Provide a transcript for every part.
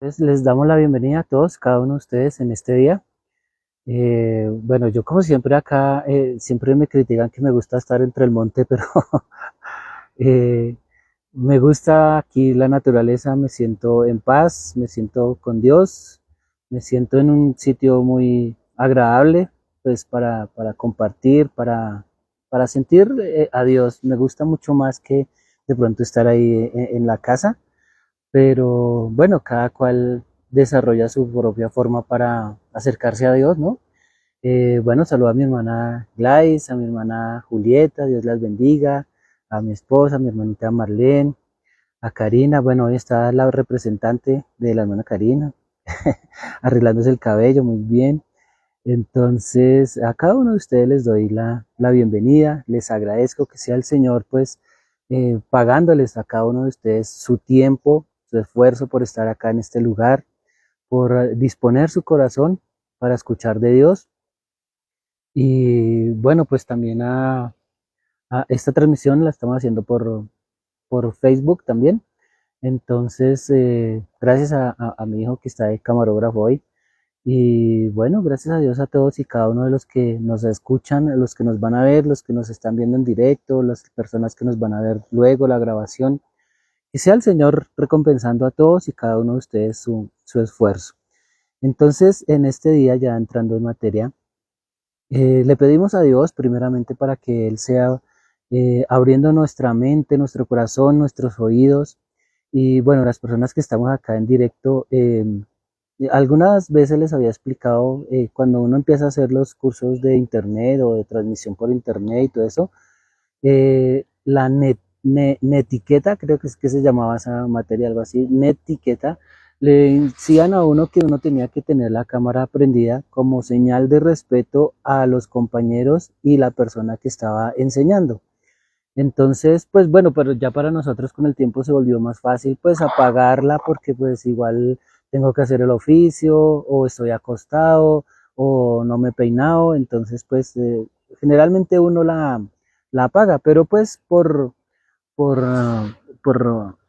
Entonces, les damos la bienvenida a todos, cada uno de ustedes en este día. Bueno, yo como siempre acá, siempre me critican que me gusta estar entre el monte, pero eh, me gusta aquí la naturaleza, me siento en paz, me siento con Dios, me siento en un sitio muy agradable, pues para compartir, para sentir a Dios. Me gusta mucho más que de pronto estar ahí en la casa, pero bueno, cada cual desarrolla su propia forma para acercarse a Dios, ¿no? Bueno, saludo a mi hermana Gladys, a mi hermana Julieta, Dios las bendiga, a mi esposa, a mi hermanita Marlene, a Karina. Bueno, hoy está la representante de la hermana Karina, arreglándose el cabello muy bien. Entonces, a cada uno de ustedes les doy la bienvenida, les agradezco que sea el Señor, pues, pagándoles a cada uno de ustedes su tiempo, su esfuerzo por estar acá en este lugar, por disponer su corazón para escuchar de Dios. Y bueno, pues también a esta transmisión la estamos haciendo por Facebook también. Entonces, gracias a mi hijo que está de camarógrafo hoy. Y bueno, gracias a Dios a todos y cada uno de los que nos escuchan, los que nos van a ver, los que nos están viendo en directo, las personas que nos van a ver luego la grabación. Que sea el Señor recompensando a todos y cada uno de ustedes su esfuerzo. Entonces, en este día, ya entrando en materia, le pedimos a Dios primeramente para que Él sea abriendo nuestra mente, nuestro corazón, nuestros oídos. Y bueno, las personas que estamos acá en directo, algunas veces les había explicado, cuando uno empieza a hacer los cursos de internet o de transmisión por internet y todo eso, la netiqueta, creo que es que se llamaba esa materia, algo así, netiqueta, le decían a uno que uno tenía que tener la cámara prendida como señal de respeto a los compañeros y la persona que estaba enseñando. Entonces, pues bueno, pero ya para nosotros con el tiempo se volvió más fácil pues apagarla porque pues igual tengo que hacer el oficio o estoy acostado o no me he peinado, entonces pues generalmente uno la apaga, pero pues por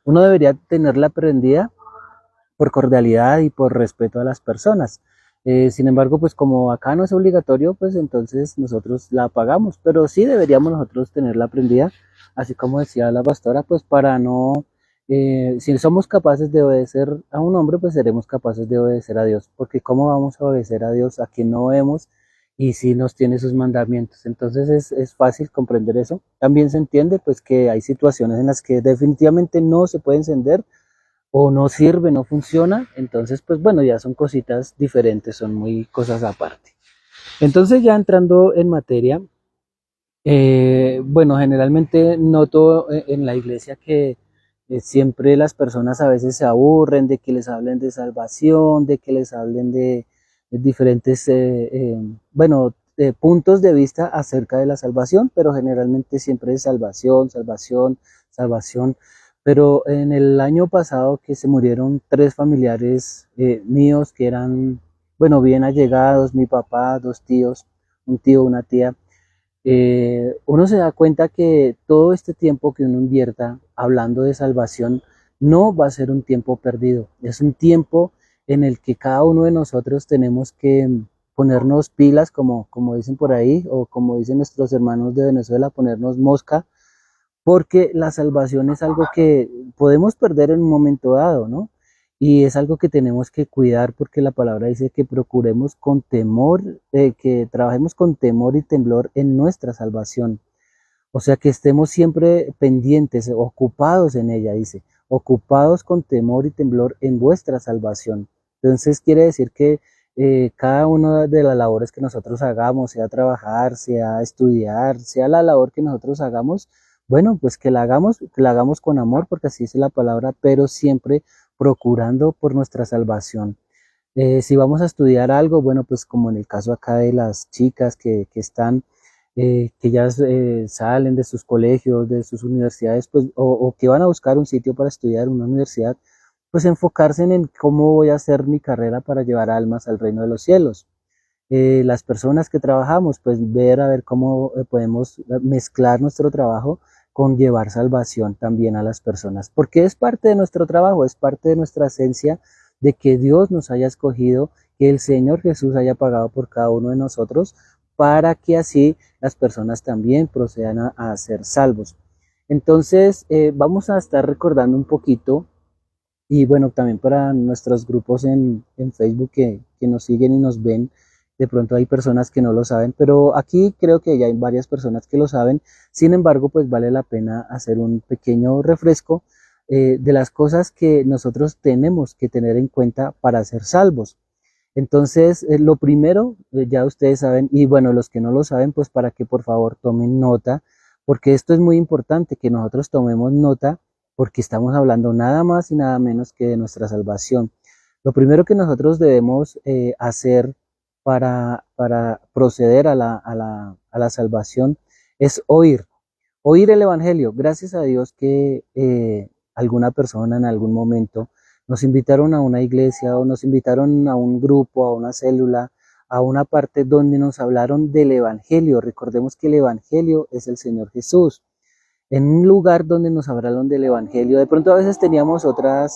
uno debería tenerla prendida por cordialidad y por respeto a las personas. Sin embargo, pues como acá no es obligatorio, pues entonces nosotros la apagamos, pero sí deberíamos nosotros tenerla prendida, así como decía la pastora, pues para no, si somos capaces de obedecer a un hombre, pues seremos capaces de obedecer a Dios, porque ¿cómo vamos a obedecer a Dios a quien no vemos y si nos tiene sus mandamientos? Entonces es fácil comprender eso. También se entiende pues que hay situaciones en las que definitivamente no se puede encender o no sirve, no funciona, entonces pues bueno, ya son cositas diferentes, son muy cosas aparte. Entonces ya entrando en materia, bueno, generalmente noto en la iglesia que siempre las personas a veces se aburren de que les hablen de salvación, de que les hablen de diferentes, bueno, puntos de vista acerca de la salvación, pero generalmente siempre es salvación, salvación, salvación. Pero en el año pasado que se murieron tres familiares míos que eran, bueno, bien allegados, mi papá, dos tíos, un tío, una tía, uno se da cuenta que todo este tiempo que uno invierta hablando de salvación no va a ser un tiempo perdido, es un tiempo en el que cada uno de nosotros tenemos que ponernos pilas, como dicen por ahí, o como dicen nuestros hermanos de Venezuela, ponernos mosca, porque la salvación es algo que podemos perder en un momento dado, ¿no? Y es algo que tenemos que cuidar porque la palabra dice que procuremos con temor, que trabajemos con temor y temblor en nuestra salvación. O sea, que estemos siempre pendientes, ocupados en ella, dice, ocupados con temor y temblor en vuestra salvación. Entonces quiere decir que cada una de las labores que nosotros hagamos, sea trabajar, sea estudiar, sea la labor que nosotros hagamos, bueno, pues que la hagamos con amor, porque así es la palabra, pero siempre procurando por nuestra salvación. Si vamos a estudiar algo, bueno, pues como en el caso acá de las chicas que están, que ya salen de sus colegios, de sus universidades, pues, o que van a buscar un sitio para estudiar, una universidad, pues enfocarse en cómo voy a hacer mi carrera para llevar almas al reino de los cielos. Las personas que trabajamos, pues ver a ver cómo podemos mezclar nuestro trabajo con llevar salvación también a las personas, porque es parte de nuestro trabajo, es parte de nuestra esencia de que Dios nos haya escogido, que el Señor Jesús haya pagado por cada uno de nosotros, para que así las personas también procedan a ser salvos. Entonces, vamos a estar recordando un poquito, y bueno, también para nuestros grupos en Facebook que nos siguen y nos ven, de pronto hay personas que no lo saben, pero aquí creo que ya hay varias personas que lo saben. Sin embargo, pues vale la pena hacer un pequeño refresco de las cosas que nosotros tenemos que tener en cuenta para ser salvos. Entonces, lo primero, ya ustedes saben, y bueno, los que no lo saben, pues para que por favor tomen nota, porque esto es muy importante, que nosotros tomemos nota, porque estamos hablando nada más y nada menos que de nuestra salvación. Lo primero que nosotros debemos hacer para proceder a la salvación es oír el Evangelio. Gracias a Dios que alguna persona en algún momento nos invitaron a una iglesia o nos invitaron a un grupo, a una célula, a una parte donde nos hablaron del Evangelio. Recordemos que el Evangelio es el Señor Jesús. En un lugar donde nos hablaron del Evangelio, de pronto a veces teníamos otra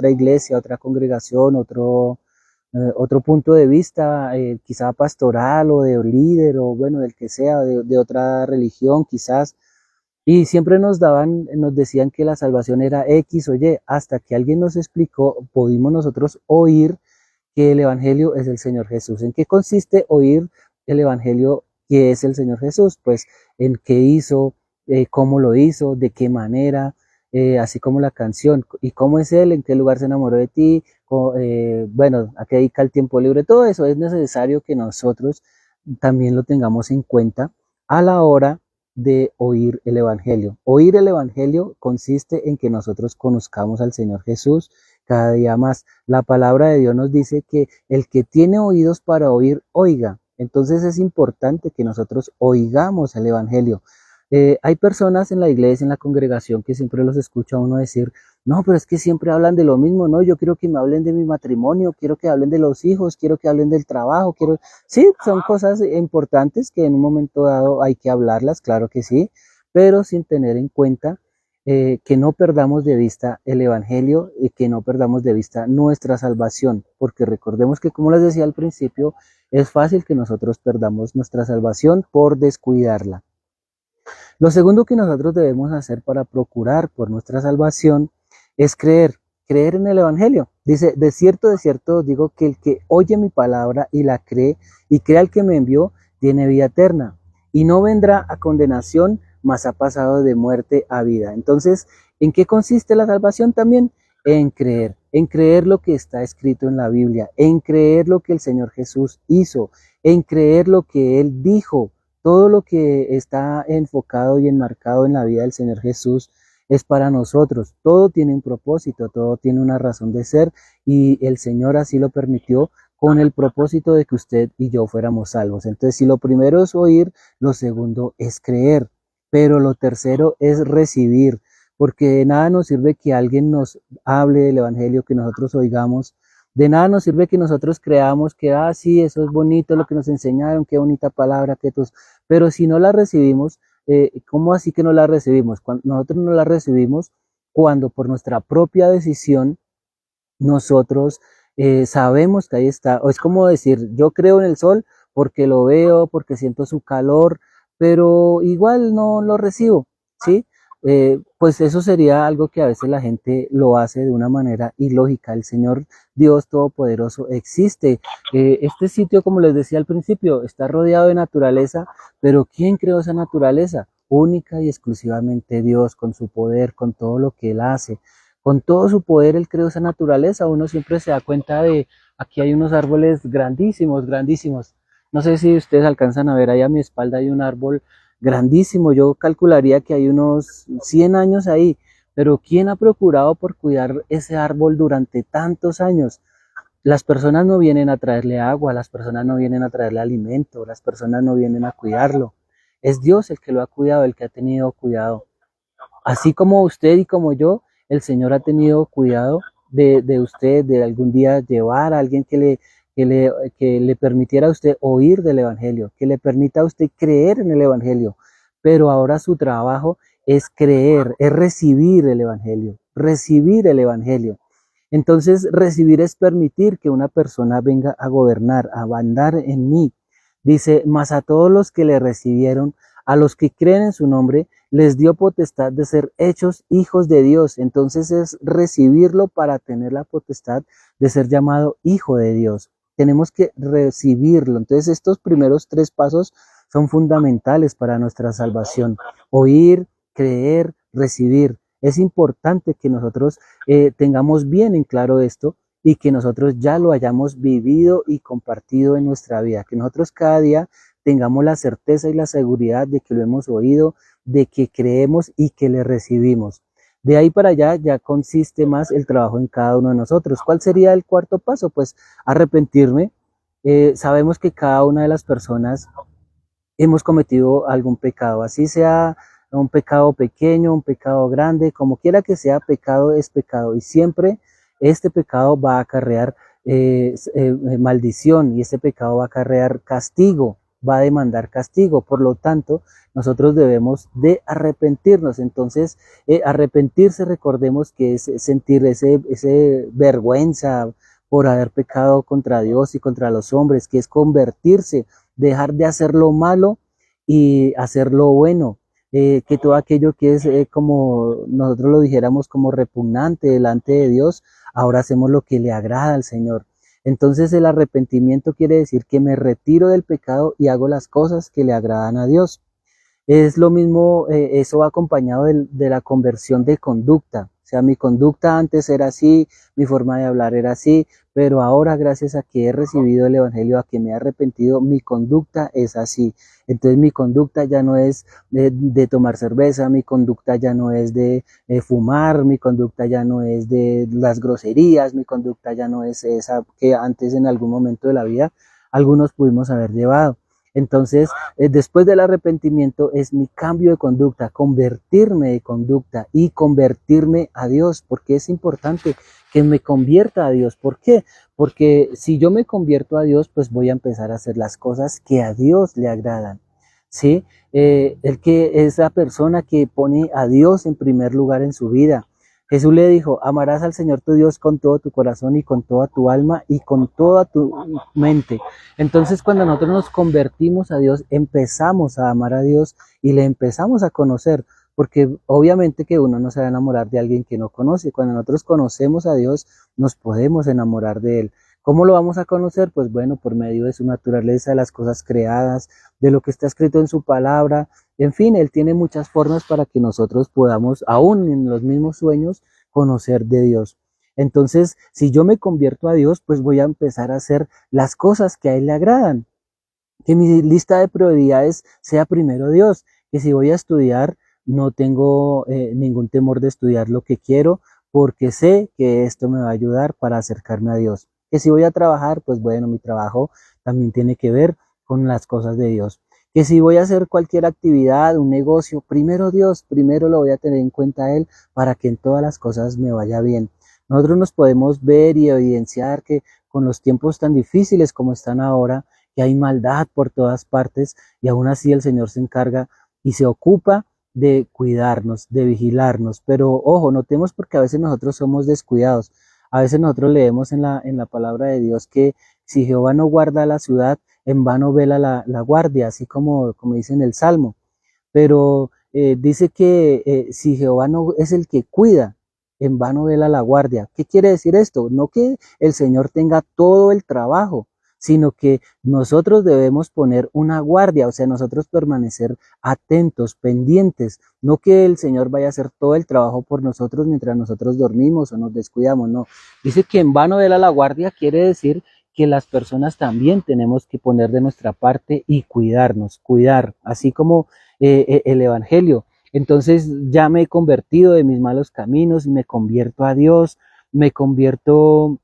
iglesia, otra congregación, otro punto de vista, quizá pastoral o de líder o bueno, del que sea, de otra religión quizás, y siempre nos decían que la salvación era X o Y, hasta que alguien nos explicó, pudimos nosotros oír que el Evangelio es el Señor Jesús. ¿En qué consiste oír el Evangelio que es el Señor Jesús? Pues en qué hizo, cómo lo hizo, de qué manera, así como la canción, y cómo es Él, en qué lugar se enamoró de ti, bueno, a qué dedica el tiempo libre, todo eso es necesario que nosotros también lo tengamos en cuenta a la hora de oír el Evangelio. Oír el Evangelio consiste en que nosotros conozcamos al Señor Jesús cada día más. La palabra de Dios nos dice que el que tiene oídos para oír, oiga. Entonces es importante que nosotros oigamos el Evangelio. Hay personas en la iglesia, en la congregación, que siempre los escucha a uno decir, no, pero es que siempre hablan de lo mismo, no, yo quiero que me hablen de mi matrimonio, quiero que hablen de los hijos, quiero que hablen del trabajo, quiero... Sí, son cosas importantes que en un momento dado hay que hablarlas, claro que sí, pero sin tener en cuenta que no perdamos de vista el Evangelio y que no perdamos de vista nuestra salvación, porque recordemos que, como les decía al principio, es fácil que nosotros perdamos nuestra salvación por descuidarla. Lo segundo que nosotros debemos hacer para procurar por nuestra salvación es creer en el Evangelio. Dice, de cierto os digo que el que oye mi palabra y la cree y cree al que me envió, tiene vida eterna y no vendrá a condenación, mas ha pasado de muerte a vida. Entonces, ¿en qué consiste la salvación también? En creer lo que está escrito en la Biblia, en creer lo que el Señor Jesús hizo, en creer lo que Él dijo. Todo lo que está enfocado y enmarcado en la vida del Señor Jesús es para nosotros. Todo tiene un propósito, todo tiene una razón de ser y el Señor así lo permitió con el propósito de que usted y yo fuéramos salvos. Entonces, si lo primero es oír, lo segundo es creer, pero lo tercero es recibir, porque de nada nos sirve que alguien nos hable del Evangelio, que nosotros oigamos. De nada nos sirve que nosotros creamos que, sí, eso es bonito lo que nos enseñaron, qué bonita palabra, pero si no la recibimos, ¿cómo así que no la recibimos? Nosotros no la recibimos cuando por nuestra propia decisión nosotros sabemos que ahí está. O es como decir, yo creo en el sol porque lo veo, porque siento su calor, pero igual no lo recibo, ¿sí? Pues eso sería algo que a veces la gente lo hace de una manera ilógica. El Señor Dios Todopoderoso existe. Este sitio, como les decía al principio, está rodeado de naturaleza, pero ¿quién creó esa naturaleza? Única y exclusivamente Dios, con su poder, con todo lo que Él hace. Con todo su poder Él creó esa naturaleza. Uno siempre se da cuenta de, aquí hay unos árboles grandísimos, grandísimos. No sé si ustedes alcanzan a ver, ahí a mi espalda hay un árbol grandísimo. Yo calcularía que hay unos 100 años ahí. Pero ¿quién ha procurado por cuidar ese árbol durante tantos años? Las personas no vienen a traerle agua, las personas no vienen a traerle alimento, las personas no vienen a cuidarlo. Es Dios el que lo ha cuidado, el que ha tenido cuidado. Así como usted y como yo, el Señor ha tenido cuidado de usted, de algún día llevar a alguien que le permitiera a usted oír del Evangelio, que le permita a usted creer en el Evangelio. Pero ahora su trabajo es creer, es recibir el Evangelio, recibir el Evangelio. Entonces, recibir es permitir que una persona venga a gobernar, a mandar en mí. Dice, mas a todos los que le recibieron, a los que creen en su nombre, les dio potestad de ser hechos hijos de Dios. Entonces es recibirlo para tener la potestad de ser llamado hijo de Dios. Tenemos que recibirlo. Entonces estos primeros 3 pasos son fundamentales para nuestra salvación. Oír, creer, recibir. Es importante que nosotros tengamos bien en claro esto y que nosotros ya lo hayamos vivido y compartido en nuestra vida, que nosotros cada día tengamos la certeza y la seguridad de que lo hemos oído, de que creemos y que le recibimos. De ahí para allá ya consiste más el trabajo en cada uno de nosotros. ¿Cuál sería el 4.º paso? Pues arrepentirme. Sabemos que cada una de las personas hemos cometido algún pecado, así sea un pecado pequeño, un pecado grande, como quiera que sea, pecado es pecado y siempre este pecado va a acarrear maldición y este pecado va a acarrear castigo, va a demandar castigo. Por lo tanto, nosotros debemos de arrepentirnos. Entonces, arrepentirse, recordemos que es sentir ese vergüenza por haber pecado contra Dios y contra los hombres, que es convertirse, dejar de hacer lo malo y hacer lo bueno. Que todo aquello que es como nosotros lo dijéramos como repugnante delante de Dios, ahora hacemos lo que le agrada al Señor. Entonces el arrepentimiento quiere decir que me retiro del pecado y hago las cosas que le agradan a Dios. Es lo mismo, eso va acompañado de la conversión de conducta. O sea, mi conducta antes era así, mi forma de hablar era así, pero ahora gracias a que he recibido el Evangelio, a que me he arrepentido, mi conducta es así. Entonces mi conducta ya no es de tomar cerveza, mi conducta ya no es de fumar, mi conducta ya no es de las groserías, mi conducta ya no es esa que antes en algún momento de la vida algunos pudimos haber llevado. Entonces, después del arrepentimiento es mi cambio de conducta, convertirme de conducta y convertirme a Dios, porque es importante que me convierta a Dios. ¿Por qué? Porque si yo me convierto a Dios, pues voy a empezar a hacer las cosas que a Dios le agradan. ¿Sí? El que es la persona que pone a Dios en primer lugar en su vida. Jesús le dijo, amarás al Señor tu Dios con todo tu corazón y con toda tu alma y con toda tu mente. Entonces, cuando nosotros nos convertimos a Dios, empezamos a amar a Dios y le empezamos a conocer, porque obviamente que uno no se va a enamorar de alguien que no conoce. Cuando nosotros conocemos a Dios, nos podemos enamorar de Él. ¿Cómo lo vamos a conocer? Pues bueno, por medio de su naturaleza, de las cosas creadas, de lo que está escrito en su palabra. En fin, Él tiene muchas formas para que nosotros podamos, aún en los mismos sueños, conocer de Dios. Entonces, si yo me convierto a Dios, pues voy a empezar a hacer las cosas que a Él le agradan. Que mi lista de prioridades sea primero Dios. Que si voy a estudiar, no tengo ningún temor de estudiar lo que quiero, porque sé que esto me va a ayudar para acercarme a Dios. Que si voy a trabajar, pues bueno, mi trabajo también tiene que ver con las cosas de Dios. Que si voy a hacer cualquier actividad, un negocio, primero Dios, primero lo voy a tener en cuenta a Él para que en todas las cosas me vaya bien. Nosotros nos podemos ver y evidenciar que con los tiempos tan difíciles como están ahora, que hay maldad por todas partes y aún así el Señor se encarga y se ocupa de cuidarnos, de vigilarnos. Pero ojo, notemos porque a veces nosotros somos descuidados. A veces nosotros leemos en la palabra de Dios que si Jehová no guarda la ciudad, en vano vela la guardia, así como dice en el Salmo. Pero dice que si Jehová no es el que cuida, en vano vela la guardia. ¿Qué quiere decir esto? No que el Señor tenga todo el trabajo, sino que nosotros debemos poner una guardia, o sea, nosotros permanecer atentos, pendientes, no que el Señor vaya a hacer todo el trabajo por nosotros mientras nosotros dormimos o nos descuidamos, no. Dice que en vano vela la guardia, quiere decir que las personas también tenemos que poner de nuestra parte y cuidarnos, cuidar, así como el Evangelio. Entonces ya me he convertido de mis malos caminos y me convierto a Dios, me convierto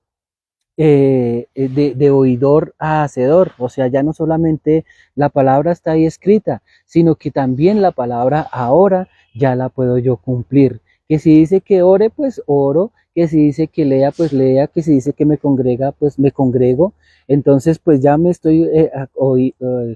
de oidor a hacedor, o sea, ya no solamente la palabra está ahí escrita, sino que también la palabra ahora ya la puedo yo cumplir. Que si dice que ore, pues oro, que si dice que lea, pues lea, que si dice que me congrega, pues me congrego. Entonces, pues ya me estoy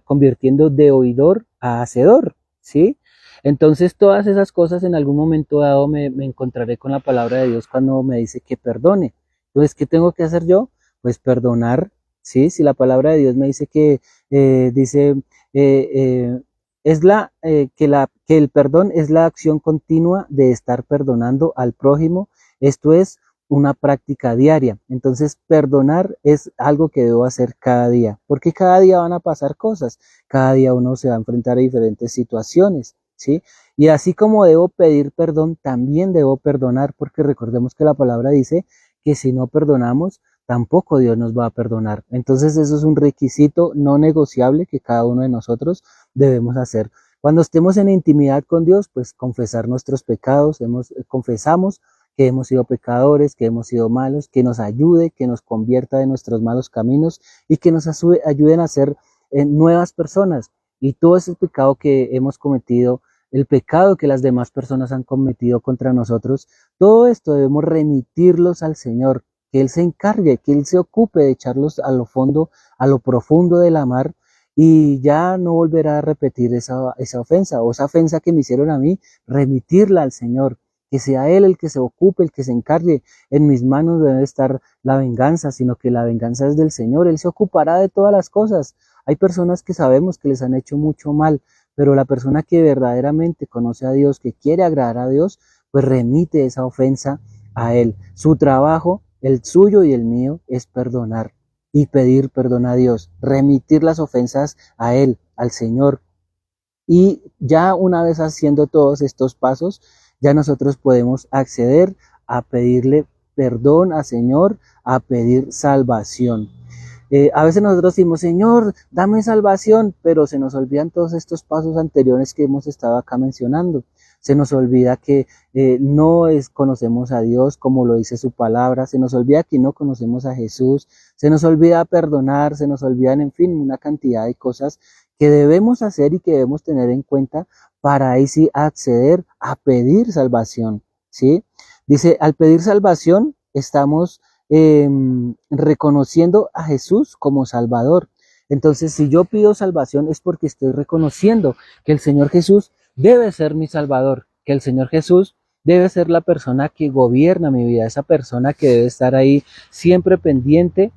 convirtiendo de oidor a hacedor, ¿sí? Entonces, todas esas cosas en algún momento dado me encontraré con la palabra de Dios cuando me dice que perdone, Entonces, ¿qué tengo que hacer yo? Pues perdonar, ¿sí? Si la palabra de Dios me dice que, dice, eh, eh, que el perdón es la acción continua de estar perdonando al prójimo, esto es una práctica diaria. Entonces, perdonar es algo que debo hacer cada día, porque cada día van a pasar cosas, cada día uno se va a enfrentar a diferentes situaciones, ¿sí? Y así como debo pedir perdón, también debo perdonar, porque recordemos que la palabra dice que si no perdonamos, tampoco Dios nos va a perdonar. Entonces eso es un requisito no negociable que cada uno de nosotros debemos hacer. Cuando estemos en intimidad con Dios, pues confesar nuestros pecados, confesamos que hemos sido pecadores, que hemos sido malos, que nos ayude, que nos convierta de nuestros malos caminos y que nos ayuden a ser nuevas personas. Y todo ese pecado que hemos cometido, el pecado que las demás personas han cometido contra nosotros, todo esto debemos remitirlos al Señor, que Él se encargue, que Él se ocupe de echarlos a lo fondo, a lo profundo de la mar, y ya no volverá a repetir esa ofensa, o esa ofensa que me hicieron a mí, remitirla al Señor, que sea Él el que se ocupe, el que se encargue. En mis manos debe estar la venganza, sino que la venganza es del Señor, Él se ocupará de todas las cosas. Hay personas que sabemos que les han hecho mucho mal, pero la persona que verdaderamente conoce a Dios, que quiere agradar a Dios, pues remite esa ofensa a Él. Su trabajo, el suyo y el mío, es perdonar y pedir perdón a Dios, remitir las ofensas a Él, al Señor. Y ya una vez haciendo todos estos pasos, ya nosotros podemos acceder a pedirle perdón al Señor, a pedir salvación. A veces nosotros decimos, Señor, dame salvación, pero se nos olvidan todos estos pasos anteriores que hemos estado acá mencionando. Se nos olvida que conocemos a Dios como lo dice su palabra, se nos olvida que no conocemos a Jesús, se nos olvida perdonar, se nos olvidan, en fin, una cantidad de cosas que debemos hacer y que debemos tener en cuenta para ahí sí acceder a pedir salvación, ¿sí? Dice, al pedir salvación estamos reconociendo a Jesús como Salvador. Entonces, si yo pido salvación es porque estoy reconociendo que el Señor Jesús debe ser mi Salvador, que el Señor Jesús debe ser la persona que gobierna mi vida, esa persona que debe estar ahí siempre pendiente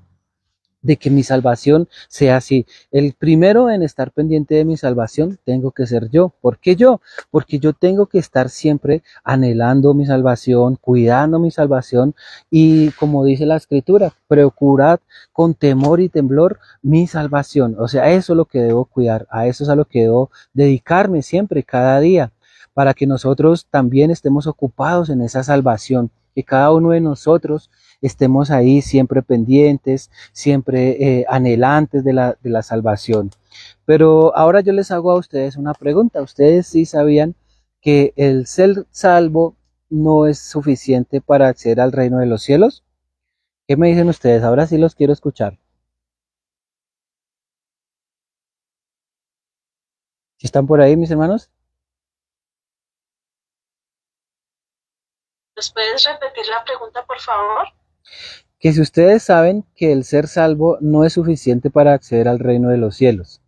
de que mi salvación sea así. El primero en estar pendiente de mi salvación tengo que ser yo. ¿Por qué yo? Porque yo tengo que estar siempre anhelando mi salvación, cuidando mi salvación y como dice la escritura, procurad con temor y temblor mi salvación. O sea, eso es lo que debo cuidar, a eso es a lo que debo dedicarme siempre, cada día, para que nosotros también estemos ocupados en esa salvación, que cada uno de nosotros estemos ahí siempre pendientes, siempre anhelantes de la salvación. Pero ahora yo les hago a ustedes una pregunta. ¿Ustedes sí sabían que el ser salvo no es suficiente para acceder al reino de los cielos? ¿Qué me dicen ustedes? Ahora sí los quiero escuchar. ¿Sí están por ahí, mis hermanos? ¿Nos puedes repetir la pregunta, por favor? Que si ustedes saben que el ser salvo no es suficiente para acceder al reino de los cielos.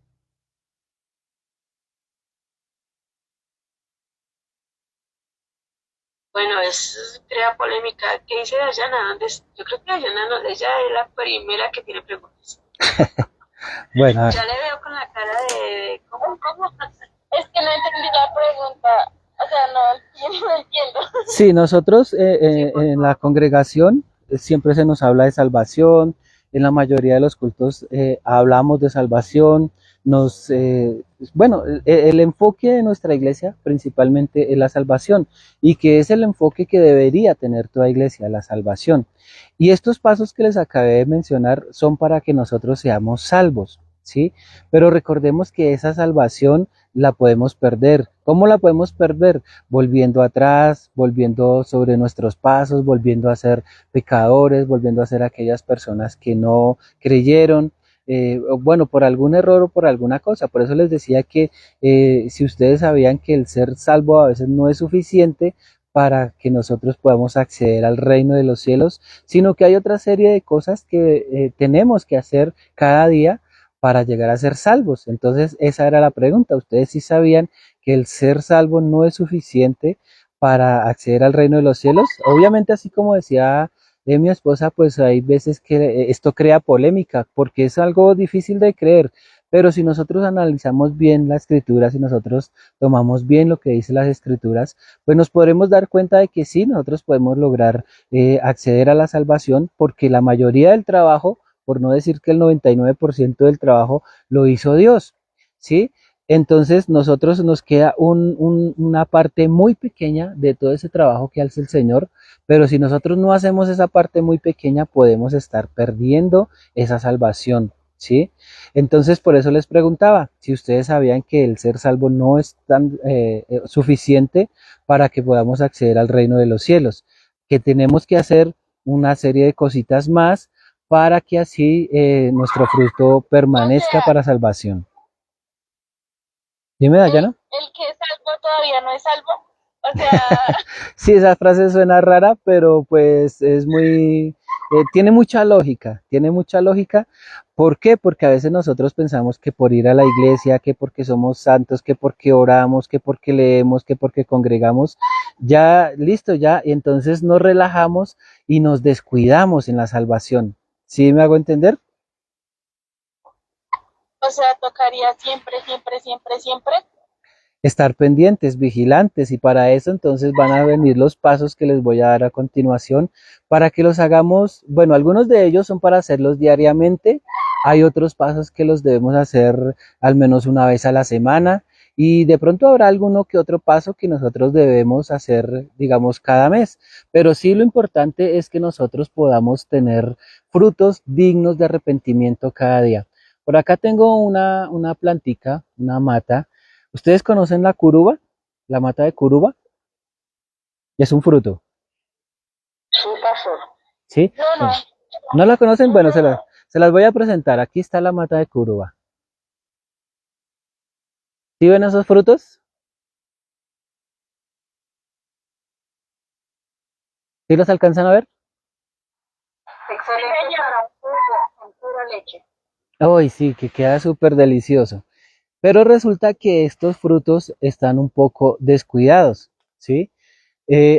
Bueno, es crea polémica. ¿Qué dice Dayana? Yo creo que Dayana no, ella es la primera que tiene preguntas. Bueno, a ver. Ya le veo con la cara de ¿cómo? Es que no entendí la pregunta. O sea, no entiendo. Sí, nosotros Sí, por en la favor. congregación siempre se nos habla de salvación, en la mayoría de los cultos hablamos de salvación, bueno, el enfoque de nuestra iglesia principalmente es la salvación y que es el enfoque que debería tener toda iglesia, la salvación. Y estos pasos que les acabé de mencionar son para que nosotros seamos salvos, ¿sí? Pero recordemos que esa salvación la podemos perder. ¿Cómo la podemos perder? Volviendo atrás, volviendo sobre nuestros pasos, volviendo a ser pecadores, volviendo a ser aquellas personas que no creyeron, bueno, por algún error o por alguna cosa. Por eso les decía que si ustedes sabían que el ser salvo a veces no es suficiente para que nosotros podamos acceder al reino de los cielos, sino que hay otra serie de cosas que tenemos que hacer cada día para llegar a ser salvos. Entonces, esa era la pregunta. ¿Ustedes sí sabían que el ser salvo no es suficiente para acceder al reino de los cielos? Obviamente, así como decía mi esposa, pues hay veces que esto crea polémica, porque es algo difícil de creer, pero si nosotros analizamos bien la escritura, si nosotros tomamos bien lo que dice las escrituras, pues nos podremos dar cuenta de que sí, nosotros podemos lograr acceder a la salvación, porque la mayoría del trabajo, por no decir que el 99% del trabajo lo hizo Dios, ¿sí? Entonces nosotros nos queda una parte muy pequeña de todo ese trabajo que hace el Señor, pero si nosotros no hacemos esa parte muy pequeña, podemos estar perdiendo esa salvación, ¿sí? Entonces por eso les preguntaba si ustedes sabían que el ser salvo no es tan suficiente para que podamos acceder al reino de los cielos, que tenemos que hacer una serie de cositas más para que así nuestro fruto O permanezca sea, para salvación. Dime, el, Dayana. el que es salvo todavía no es salvo. O sea, Sí, esa frase suena rara, pero pues es muy, tiene mucha lógica, tiene mucha lógica. ¿Por qué? Porque a veces nosotros pensamos que por ir a la iglesia, que porque somos santos, que porque oramos, que porque leemos, que porque congregamos, ya, listo, ya, y entonces nos relajamos y nos descuidamos en la salvación. ¿Sí me hago entender? o sea, tocaría siempre, siempre, siempre, siempre. Estar pendientes, vigilantes, y para eso entonces van a venir los pasos que les voy a dar a continuación para que los hagamos. Bueno, algunos de ellos son para hacerlos diariamente, hay otros pasos que los debemos hacer al menos una vez a la semana, y de pronto habrá alguno que otro paso que nosotros debemos hacer, digamos, cada mes, pero sí lo importante es que nosotros podamos tener frutos dignos de arrepentimiento cada día. Por acá tengo una plantica, una mata. ¿Ustedes conocen la curuba? La mata de curuba. Es un fruto, Sí, pasó. ¿sí? No, no, Bueno, ¿no la conocen? no, Bueno, no, no. se las voy a presentar. Aquí está la mata de curuba. ¿Sí ven esos frutos? ¿Sí los alcanzan a ver? Excelente para jugo en pura leche. Uy, sí, que queda súper delicioso. Pero resulta que estos frutos están un poco descuidados, ¿sí?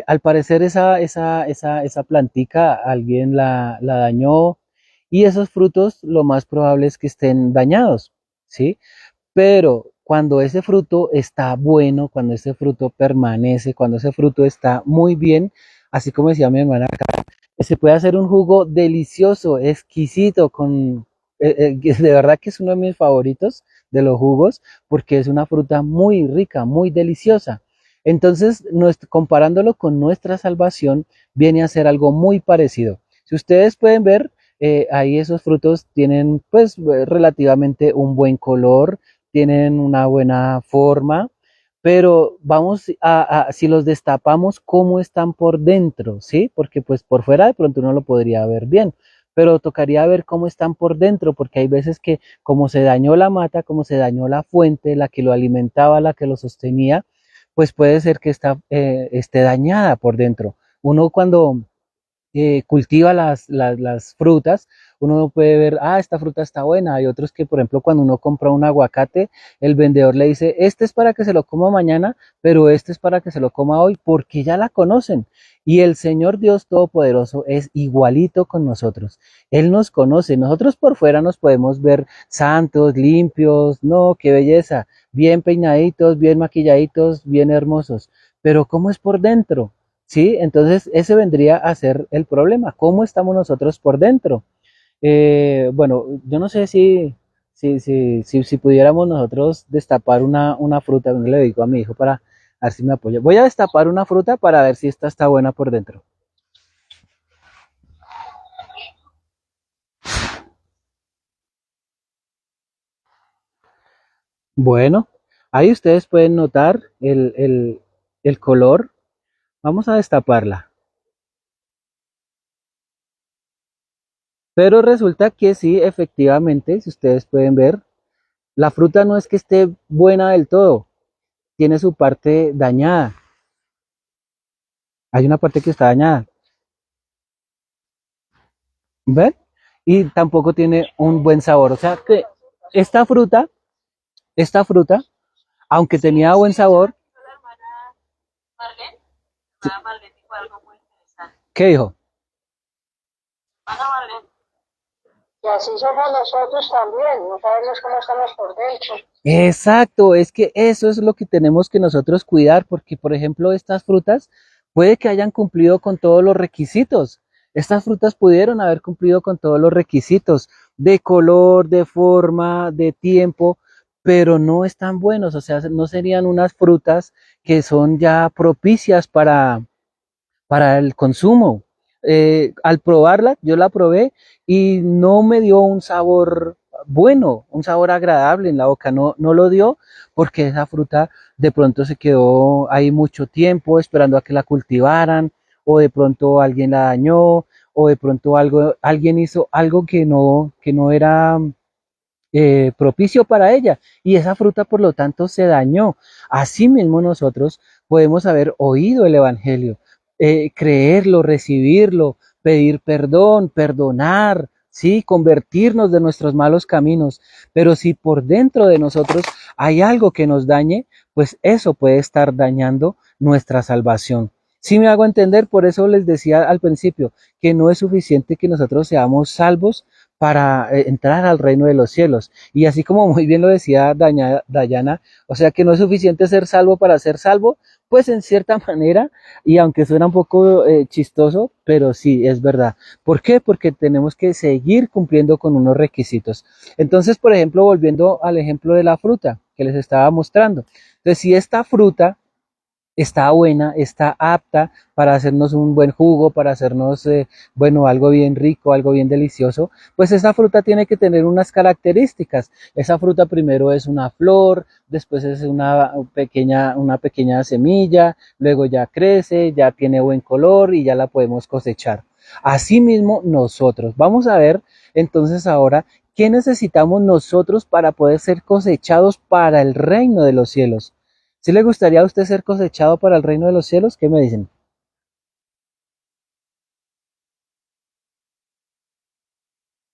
Al parecer esa plantica alguien la dañó, y esos frutos lo más probable es que estén dañados, ¿sí? Pero cuando ese fruto está bueno, cuando ese fruto permanece, cuando ese fruto está muy bien, así como decía mi hermana, se puede hacer un jugo delicioso, exquisito, de verdad que es uno de mis favoritos de los jugos, porque es una fruta muy rica, muy deliciosa. Entonces, comparándolo con nuestra salvación, viene a ser algo muy parecido. Si ustedes pueden ver, ahí esos frutos tienen pues relativamente un buen color, tienen una buena forma, pero vamos si los destapamos, cómo están por dentro, ¿sí? Porque pues por fuera de pronto uno lo podría ver bien, pero tocaría ver cómo están por dentro, porque hay veces que como se dañó la mata, como se dañó la fuente, la que lo alimentaba, la que lo sostenía, pues puede ser que esté dañada por dentro. Uno cuando cultiva las frutas, uno no puede ver, esta fruta está buena. Hay otros que, por ejemplo, cuando uno compra un aguacate, el vendedor le dice, este es para que se lo coma mañana, pero este es para que se lo coma hoy, porque ya la conocen. Y el Señor Dios Todopoderoso es igualito con nosotros. Él nos conoce. Nosotros por fuera nos podemos ver santos, limpios, no, qué belleza, bien peinaditos, bien maquilladitos, bien hermosos. Pero ¿cómo es por dentro? ¿Sí? Entonces ese vendría a ser el problema. ¿Cómo estamos nosotros por dentro? Bueno, yo no sé si pudiéramos nosotros destapar una fruta, no le digo a mi hijo para ver si me apoya. Voy a destapar una fruta para ver si esta está buena por dentro. Bueno, ahí ustedes pueden notar el color. Vamos a destaparla. Pero resulta que sí, efectivamente, si ustedes pueden ver, la fruta no es que esté buena del todo, tiene su parte dañada. Hay una parte que está dañada, ¿ven? Y tampoco tiene un buen sabor. O sea que esta fruta, esta fruta, aunque tenía buen sabor, Marlene, Marlene dijo algo muy interesante. ¿qué dijo? van a valer. Y así somos nosotros también, no sabemos cómo estamos por dentro. Exacto, es que eso es lo que tenemos que nosotros cuidar, porque por ejemplo estas frutas puede que hayan cumplido con todos los requisitos. Estas frutas pudieron haber cumplido con todos los requisitos de color, de forma, de tiempo, pero no están buenos, o sea, no serían unas frutas que son ya propicias para el consumo. Al probarla, yo la probé y no me dio un sabor bueno, un sabor agradable en la boca, no lo dio porque esa fruta de pronto se quedó ahí mucho tiempo esperando a que la cultivaran, o de pronto alguien la dañó, o de pronto alguien hizo algo que no era propicio para ella, y esa fruta por lo tanto se dañó. Asimismo nosotros podemos haber oído el Evangelio, creerlo, recibirlo, pedir perdón, perdonar, sí, convertirnos de nuestros malos caminos, pero si por dentro de nosotros hay algo que nos dañe, pues eso puede estar dañando nuestra salvación. Si me hago entender, por eso les decía al principio que no es suficiente que nosotros seamos salvos para entrar al reino de los cielos. Y así como muy bien lo decía Dayana, o sea que no es suficiente ser salvo para ser salvo, pues en cierta manera, y aunque suena un poco chistoso, pero sí, es verdad. ¿Por qué? Porque tenemos que seguir cumpliendo con unos requisitos. Entonces, por ejemplo, volviendo al ejemplo de la fruta que les estaba mostrando. Entonces, si esta fruta está buena, está apta para hacernos un buen jugo, para hacernos, bueno, algo bien rico, algo bien delicioso, pues esa fruta tiene que tener unas características. Esa fruta primero es una flor, después es una pequeña semilla, luego ya crece, ya tiene buen color y ya la podemos cosechar. Asimismo, nosotros. Vamos a ver entonces ahora qué necesitamos nosotros para poder ser cosechados para el reino de los cielos. ¿Sí le gustaría a usted ser cosechado para el reino de los cielos? ¿Qué me dicen?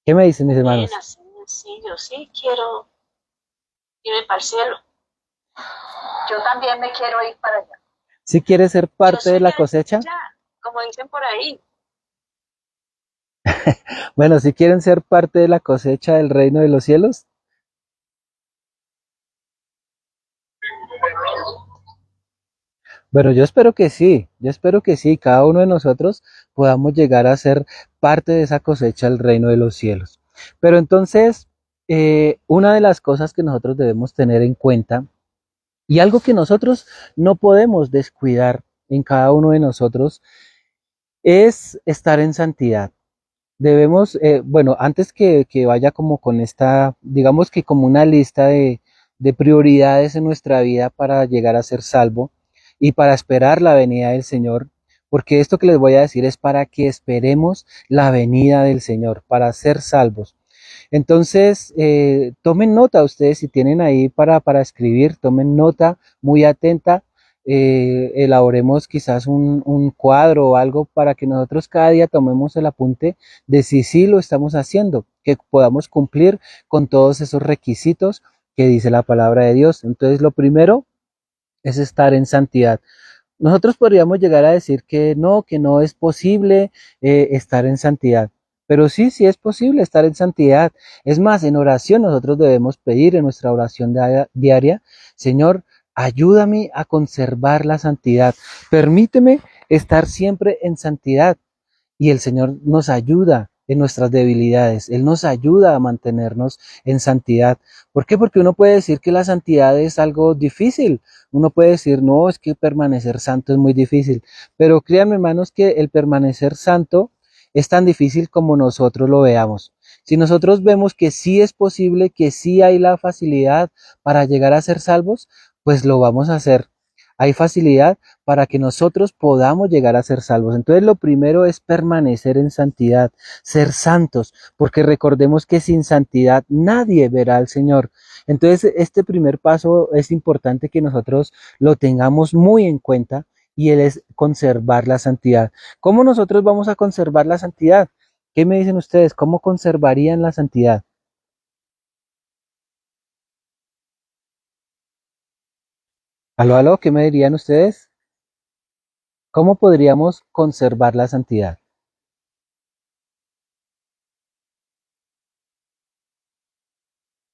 ¿Qué me dicen mis Bien, hermanos? así sencillo, sí, quiero irme para el cielo. Yo también me quiero ir para allá. ¿Sí quiere ser Yo parte de soy la de cosecha? allá, como dicen por ahí. Bueno, si quieren ser parte de la cosecha del reino de los cielos. Bueno, yo espero que sí, cada uno de nosotros podamos llegar a ser parte de esa cosecha del reino de los cielos. Pero entonces, una de las cosas que nosotros debemos tener en cuenta y algo que nosotros no podemos descuidar en cada uno de nosotros es estar en santidad. Debemos, bueno, antes que vaya como con esta, digamos que como una lista de prioridades en nuestra vida para llegar a ser salvo y para esperar la venida del Señor, porque esto que les voy a decir es para que esperemos la venida del Señor, para ser salvos. Entonces, tomen nota ustedes si tienen ahí para escribir, tomen nota muy atenta, elaboremos quizás un cuadro o algo para que nosotros cada día tomemos el apunte de si sí lo estamos haciendo, que podamos cumplir con todos esos requisitos que dice la palabra de Dios. Entonces, lo primero es estar en santidad. Nosotros podríamos llegar a decir que no es posible estar en santidad. Pero sí, sí es posible estar en santidad. Es más, en oración nosotros debemos pedir en nuestra oración diaria, Señor, ayúdame a conservar la santidad. Permíteme estar siempre en santidad. Y el Señor nos ayuda en nuestras debilidades. Él nos ayuda a mantenernos en santidad. ¿Por qué? Porque uno puede decir que la santidad es algo difícil. Uno puede decir, no, es que permanecer santo es muy difícil. Pero créanme, hermanos, que el permanecer santo es tan difícil como nosotros lo veamos. Si nosotros vemos que sí es posible, que sí hay la facilidad para llegar a ser salvos, pues lo vamos a hacer. Hay facilidad para que nosotros podamos llegar a ser salvos. Entonces lo primero es permanecer en santidad, ser santos, porque recordemos que sin santidad nadie verá al Señor. Entonces este primer paso es importante que nosotros lo tengamos muy en cuenta, y él es conservar la santidad. ¿Cómo nosotros vamos a conservar la santidad? ¿Qué me dicen ustedes? ¿Cómo conservarían la santidad? Aló, aló, ¿qué me dirían ustedes? ¿Cómo podríamos conservar la santidad?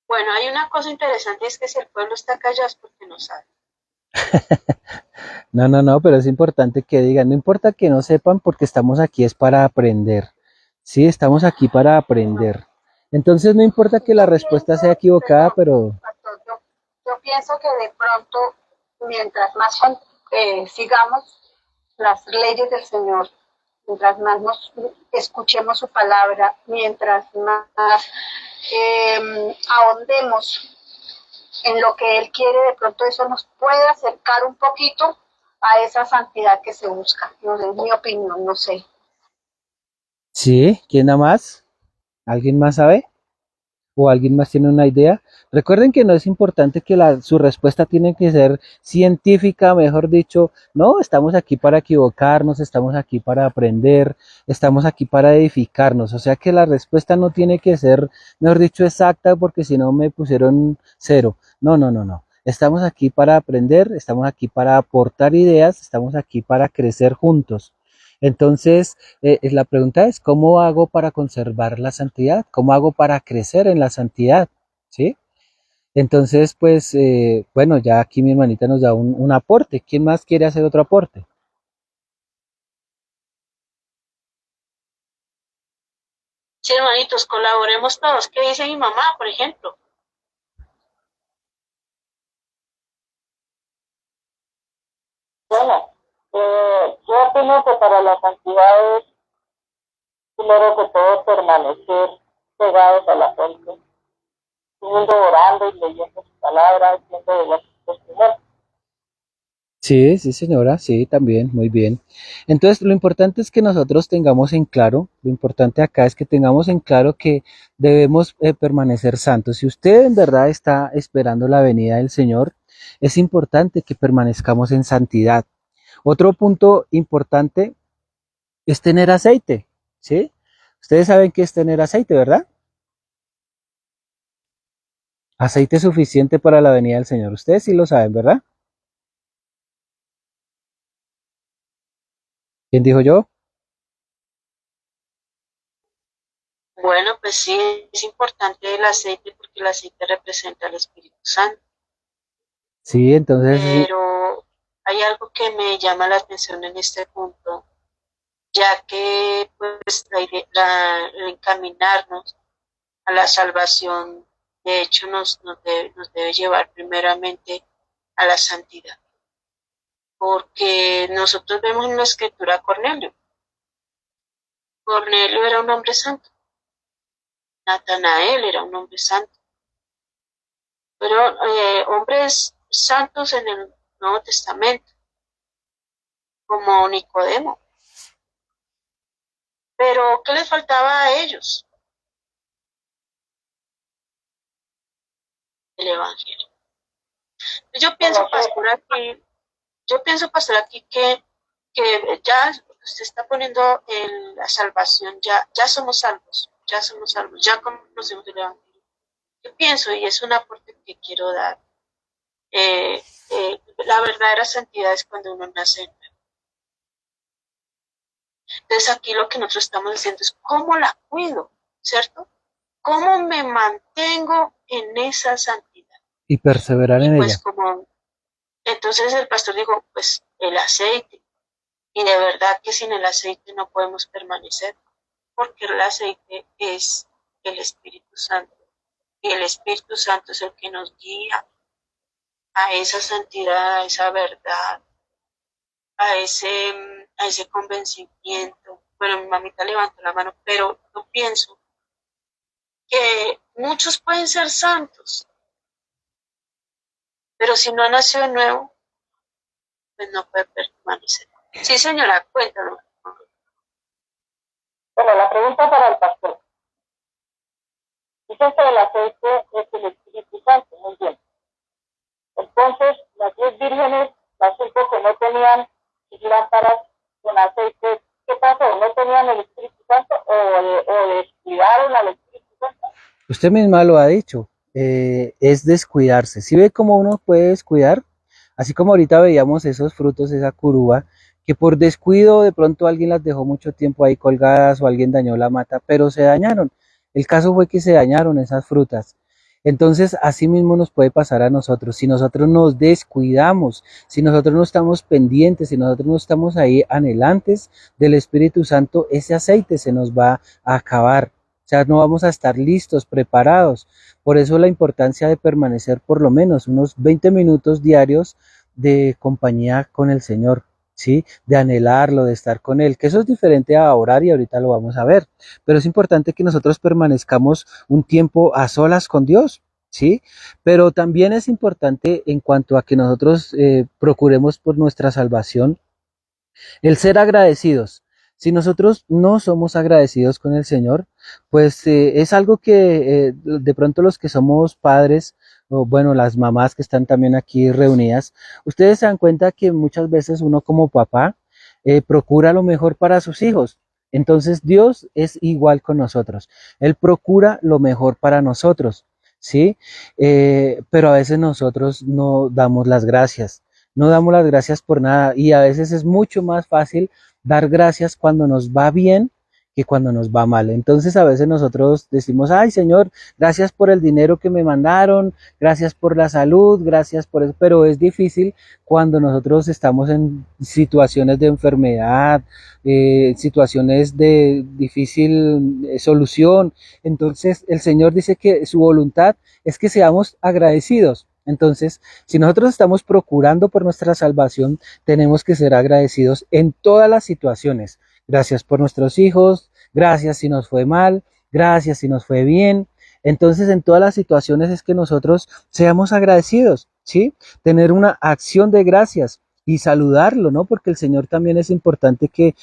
Bueno, hay una cosa interesante, es que si el pueblo está callado es porque no sabe. No, no, no, pero es importante que digan, no importa que no sepan porque estamos aquí es para aprender. Sí, estamos aquí para aprender. Entonces no importa que la Yo respuesta pienso, sea equivocada, perdón, pero pastor, yo pienso que de pronto, mientras más sigamos las leyes del Señor, mientras más nos escuchemos su palabra, mientras más ahondemos en lo que Él quiere, de pronto eso nos puede acercar un poquito a esa santidad que se busca. No sé, es mi opinión, no sé. sí, ¿quién da más? ¿Alguien más sabe? ¿O alguien más tiene una idea? Recuerden que no es importante que su respuesta tiene que ser científica, mejor dicho, no, estamos aquí para equivocarnos, estamos aquí para aprender, estamos aquí para edificarnos, o sea que la respuesta no tiene que ser, mejor dicho, exacta, porque si no me pusieron cero. No, no, no, no. Estamos aquí para aprender, estamos aquí para aportar ideas, estamos aquí para crecer juntos. Entonces, la pregunta es, ¿cómo hago para conservar la santidad? ¿Cómo hago para crecer en la santidad? ¿Sí? Entonces, pues, bueno, ya aquí mi hermanita nos da un aporte. ¿Quién más quiere hacer otro aporte? Sí, hermanitos, colaboremos todos. ¿Qué dice mi mamá, por ejemplo? Bueno, yo opino que para la santidad es primero que todo permanecer pegados a la fuente, siguiendo orando y leyendo su palabra, siendo de buen testimonio. Sí, sí, señora, sí, también, muy bien. Entonces, lo importante es que nosotros tengamos en claro, lo importante acá es que tengamos en claro que debemos permanecer santos. Si usted en verdad está esperando la venida del Señor, es importante que permanezcamos en santidad. Otro punto importante es tener aceite, ¿sí? Ustedes saben qué es tener aceite, ¿verdad? Aceite suficiente para la venida del Señor. Ustedes sí lo saben, ¿verdad? ¿Quién dijo yo? Bueno, pues sí, es importante el aceite porque el aceite representa al Espíritu Santo, Sí, entonces, pero hay algo que me llama la atención en este punto, ya que pues el encaminarnos a la salvación, de hecho, nos debe llevar primeramente a la santidad, porque nosotros vemos en la escritura a Cornelio. Cornelio era un hombre santo, Natanael era un hombre santo, pero hombres santos en el Nuevo Testamento, como Nicodemo. Pero, ¿qué les faltaba a ellos? El Evangelio. Yo pienso, pastor, aquí, yo pienso, pastor, aquí que ya usted está poniendo la salvación, ya somos salvos, ya conocemos el Evangelio. Yo pienso, y es un aporte que quiero dar, la verdadera santidad es cuando uno nace de nuevo. Entonces aquí lo que nosotros estamos diciendo es cómo la cuido, ¿cierto? ¿Cómo me mantengo en esa santidad? y perseverar Y en pues ella. como, entonces el pastor dijo, pues el aceite. Y de verdad que sin el aceite no podemos permanecer, porque el aceite es el Espíritu Santo. Y el Espíritu Santo es el que nos guía a esa santidad, a esa verdad, a ese convencimiento. Bueno, mi mamita levantó la mano, pero yo pienso que muchos pueden ser santos, pero si no nació de nuevo, pues no puede permanecer. Sí, señora, cuéntalo. Bueno, la pregunta para el pastor. Dicen que el aceite es el Espíritu Santo, muy bien. Entonces, las 10 vírgenes, las 5 que no tenían lámparas con aceite, ¿qué pasó? ¿No tenían el Espíritu Santo o descuidaron al Espíritu Santo? Usted misma lo ha dicho, es descuidarse. ¿Sí ve cómo uno puede descuidar? Así como ahorita veíamos esos frutos, esa curuba, que por descuido de pronto alguien las dejó mucho tiempo ahí colgadas o alguien dañó la mata, pero se dañaron. El caso fue que se dañaron esas frutas. Entonces, así mismo nos puede pasar a nosotros. Si nosotros nos descuidamos, si nosotros no estamos pendientes, si nosotros no estamos ahí anhelantes del Espíritu Santo, ese aceite se nos va a acabar. O sea, no vamos a estar listos, preparados. Por eso la importancia de permanecer por lo menos unos 20 minutos diarios de compañía con el Señor, ¿sí? De anhelarlo, de estar con Él, que eso es diferente a orar y ahorita lo vamos a ver. Pero es importante que nosotros permanezcamos un tiempo a solas con Dios, ¿sí? Pero también es importante en cuanto a que nosotros procuremos por nuestra salvación el ser agradecidos. Si nosotros no somos agradecidos con el Señor, pues es algo que de pronto los que somos padres, o bueno, las mamás que están también aquí reunidas, ustedes se dan cuenta que muchas veces uno como papá procura lo mejor para sus hijos. Entonces Dios es igual con nosotros. Él procura lo mejor para nosotros, ¿sí? Pero a veces nosotros no damos las gracias. No damos las gracias por nada y a veces es mucho más fácil dar gracias cuando nos va bien que cuando nos va mal. Entonces a veces nosotros decimos, ay Señor, gracias por el dinero que me mandaron, gracias por la salud, gracias por eso, pero es difícil cuando nosotros estamos en situaciones de enfermedad, situaciones de difícil solución. Entonces el Señor dice que su voluntad es que seamos agradecidos. Entonces, si nosotros estamos procurando por nuestra salvación, tenemos que ser agradecidos en todas las situaciones. Gracias por nuestros hijos, gracias si nos fue mal, gracias si nos fue bien. Entonces, en todas las situaciones es que nosotros seamos agradecidos, ¿sí? Tener una acción de gracias y saludarlo, ¿no? Porque el Señor también es importante que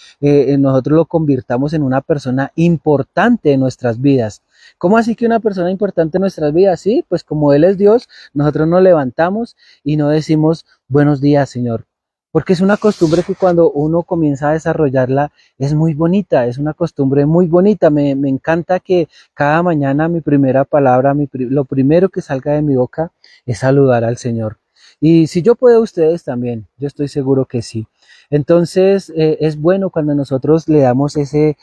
nosotros lo convirtamos en una persona importante en nuestras vidas. ¿Cómo así que una persona importante en nuestras vidas? Sí, pues como Él es Dios, nosotros nos levantamos y no decimos buenos días, Señor. Porque es una costumbre que cuando uno comienza a desarrollarla es muy bonita, es una costumbre muy bonita. Me encanta que cada mañana mi primera palabra, lo primero que salga de mi boca es saludar al Señor. Y si yo puedo, ustedes también, yo estoy seguro que sí. Entonces es bueno cuando nosotros le damos ese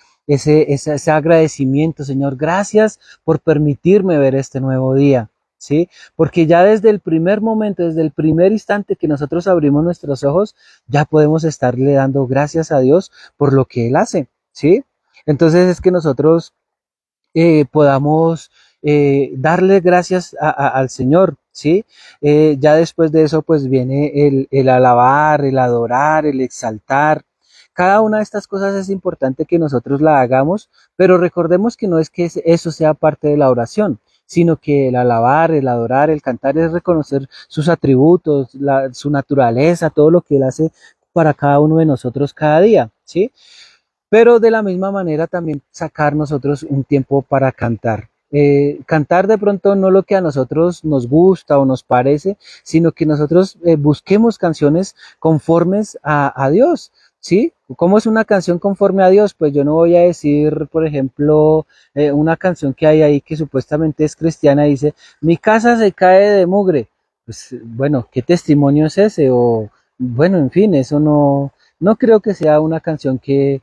agradecimiento, Señor. Gracias por permitirme ver este nuevo día, ¿sí? Porque ya desde el primer momento, desde el primer instante que nosotros abrimos nuestros ojos, ya podemos estarle dando gracias a Dios por lo que Él hace, ¿sí? Entonces es que nosotros podamos darle gracias al Señor, ¿sí? Ya después de eso pues viene el alabar, el adorar, el exaltar. Cada una de estas cosas es importante que nosotros la hagamos, pero recordemos que no es que eso sea parte de la oración, sino que el alabar, el adorar, el cantar es reconocer sus atributos, su naturaleza, todo lo que Él hace para cada uno de nosotros cada día, ¿sí? Pero de la misma manera también sacar nosotros un tiempo para cantar. Cantar de pronto no lo que a nosotros nos gusta o nos parece, sino que nosotros busquemos canciones conformes a Dios, ¿sí? ¿Cómo es una canción conforme a Dios? Pues yo no voy a decir, por ejemplo, una canción que hay ahí que supuestamente es cristiana, dice, mi casa se cae de mugre. Pues bueno, ¿qué testimonio es ese? O bueno, en fin, eso no creo que sea una canción que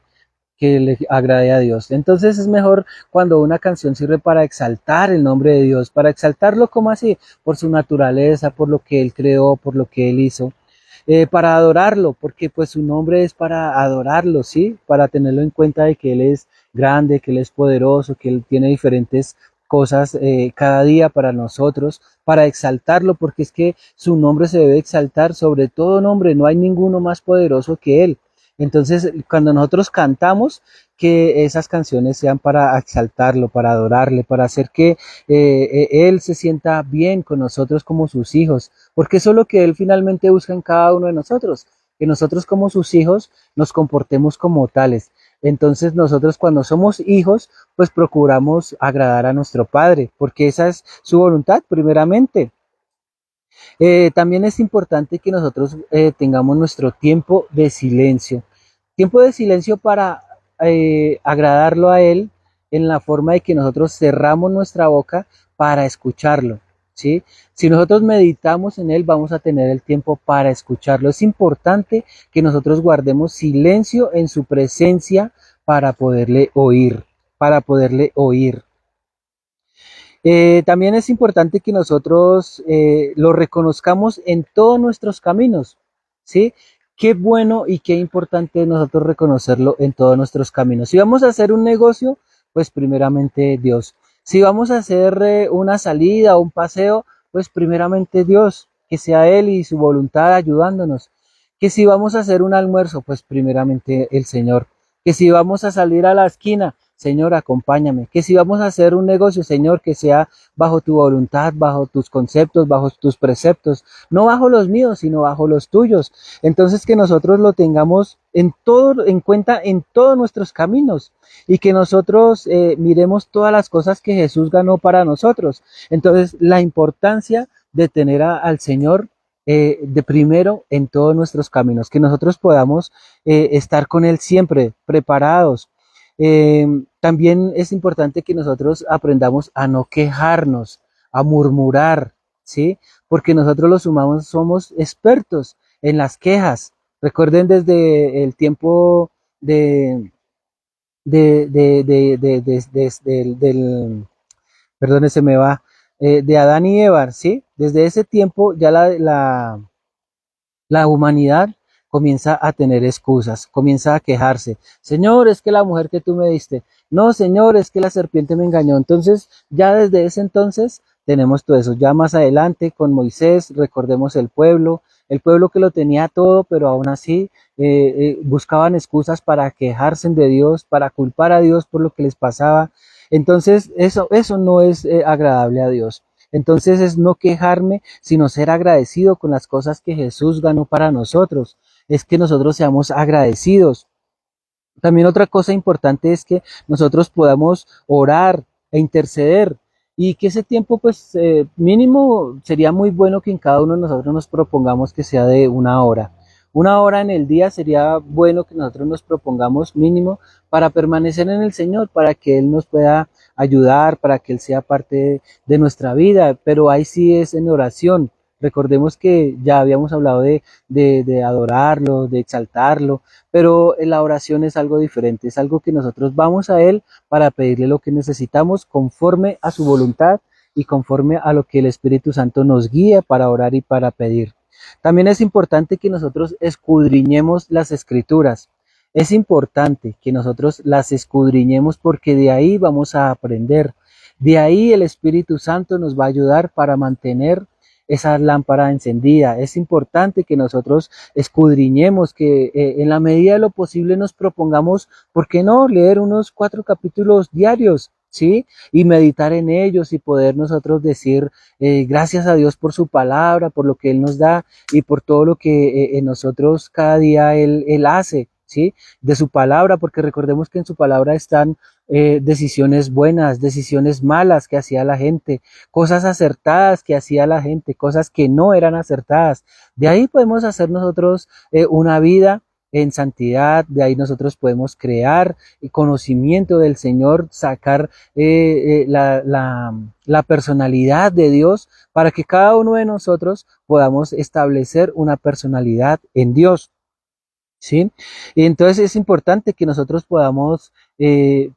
le agrade a Dios. Entonces es mejor cuando una canción sirve para exaltar el nombre de Dios, para exaltarlo como así, por su naturaleza, por lo que Él creó, por lo que Él hizo, para adorarlo, porque pues su nombre es para adorarlo, ¿sí? Para tenerlo en cuenta de que Él es grande, que Él es poderoso, que Él tiene diferentes cosas cada día para nosotros, para exaltarlo, porque es que su nombre se debe exaltar sobre todo nombre, no hay ninguno más poderoso que Él. Entonces, cuando nosotros cantamos, que esas canciones sean para exaltarlo, para adorarle, para hacer que Él se sienta bien con nosotros como sus hijos, porque eso es lo que Él finalmente busca en cada uno de nosotros, que nosotros como sus hijos nos comportemos como tales. Entonces nosotros cuando somos hijos, pues procuramos agradar a nuestro Padre, porque esa es su voluntad primeramente. También es importante que nosotros tengamos nuestro tiempo de silencio. Tiempo de silencio para agradarlo a Él en la forma de que nosotros cerramos nuestra boca para escucharlo, ¿sí? Si nosotros meditamos en Él, vamos a tener el tiempo para escucharlo. Es importante que nosotros guardemos silencio en su presencia para poderle oír, para poderle oír. También es importante que nosotros lo reconozcamos en todos nuestros caminos, ¿sí? Qué bueno y qué importante es nosotros reconocerlo en todos nuestros caminos. Si vamos a hacer un negocio, pues primeramente Dios. Si vamos a hacer una salida o un paseo, pues primeramente Dios, que sea Él y su voluntad ayudándonos. Que si vamos a hacer un almuerzo, pues primeramente el Señor. Que si vamos a salir a la esquina, Señor, acompáñame. Que si vamos a hacer un negocio, Señor, que sea bajo tu voluntad, bajo tus conceptos, bajo tus preceptos, no bajo los míos, sino bajo los tuyos. Entonces que nosotros lo tengamos en todo, en cuenta en todos nuestros caminos y que nosotros miremos todas las cosas que Jesús ganó para nosotros. Entonces la importancia de tener al Señor de primero en todos nuestros caminos, que nosotros podamos estar con Él siempre preparados. También es importante que nosotros aprendamos a no quejarnos, a murmurar, ¿sí? Porque nosotros los humanos somos expertos en las quejas. Recuerden desde el tiempo de, perdón, se me va, de Adán y Eva, ¿sí? Desde ese tiempo ya la humanidad comienza a tener excusas, comienza a quejarse. Señor, es que la mujer que tú me diste. No, Señor, es que la serpiente me engañó. Entonces, ya desde ese entonces tenemos todo eso. Ya más adelante con Moisés, recordemos el pueblo que lo tenía todo, pero aún así buscaban excusas para quejarse de Dios, para culpar a Dios por lo que les pasaba. Entonces, eso no es agradable a Dios. Entonces es no quejarme, sino ser agradecido con las cosas que Jesús ganó para nosotros. Es que nosotros seamos agradecidos. También otra cosa importante es que nosotros podamos orar e interceder y que ese tiempo pues mínimo sería muy bueno que en cada uno de nosotros nos propongamos que sea de una hora. Una hora en el día sería bueno que nosotros nos propongamos mínimo para permanecer en el Señor, para que Él nos pueda ayudar, para que Él sea parte de nuestra vida, pero ahí sí es en oración. Recordemos que ya habíamos hablado de adorarlo, de exaltarlo, pero la oración es algo diferente, es algo que nosotros vamos a Él para pedirle lo que necesitamos conforme a su voluntad y conforme a lo que el Espíritu Santo nos guíe para orar y para pedir. También es importante que nosotros escudriñemos las escrituras. Es importante que nosotros las escudriñemos porque de ahí vamos a aprender. De ahí el Espíritu Santo nos va a ayudar para mantener esa lámpara encendida. Es importante que nosotros escudriñemos, que en la medida de lo posible nos propongamos, ¿por qué no?, leer unos 4 capítulos diarios, ¿sí? Y meditar en ellos y poder nosotros decir gracias a Dios por su palabra, por lo que Él nos da y por todo lo que en nosotros cada día Él hace, ¿sí? De su palabra, porque recordemos que en su palabra están decisiones buenas, decisiones malas que hacía la gente, cosas acertadas que hacía la gente, cosas que no eran acertadas. De ahí podemos hacer nosotros una vida en santidad, de ahí nosotros podemos crear conocimiento del Señor, sacar la personalidad de Dios para que cada uno de nosotros podamos establecer una personalidad en Dios. ¿Sí? Y entonces es importante que nosotros podamos,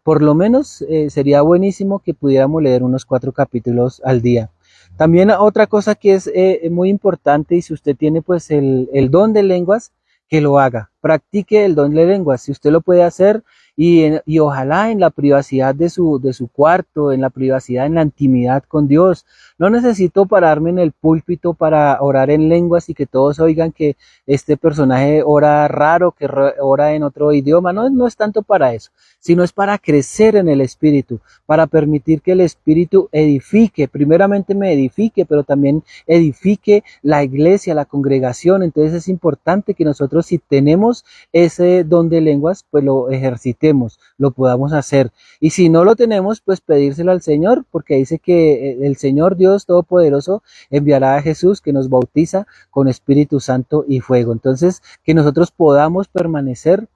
por lo menos sería buenísimo que pudiéramos leer unos 4 capítulos al día. También otra cosa que es muy importante, y si usted tiene pues el don de lenguas, que lo haga, practique el don de lenguas, si usted lo puede hacer y ojalá en la privacidad de su cuarto, en la privacidad, en la intimidad con Dios. No necesito pararme en el púlpito para orar en lenguas y que todos oigan que este personaje ora raro, que ora en otro idioma. No, no es tanto para eso, sino es para crecer en el Espíritu, para permitir que el Espíritu edifique, primeramente me edifique, pero también edifique la iglesia, la congregación. Entonces es importante que nosotros, si tenemos ese don de lenguas, pues lo ejercitemos, lo podamos hacer. Y si no lo tenemos, pues pedírselo al Señor, porque dice que el Señor Dios Todopoderoso enviará a Jesús, que nos bautiza con Espíritu Santo y fuego. Entonces, que nosotros podamos permanecer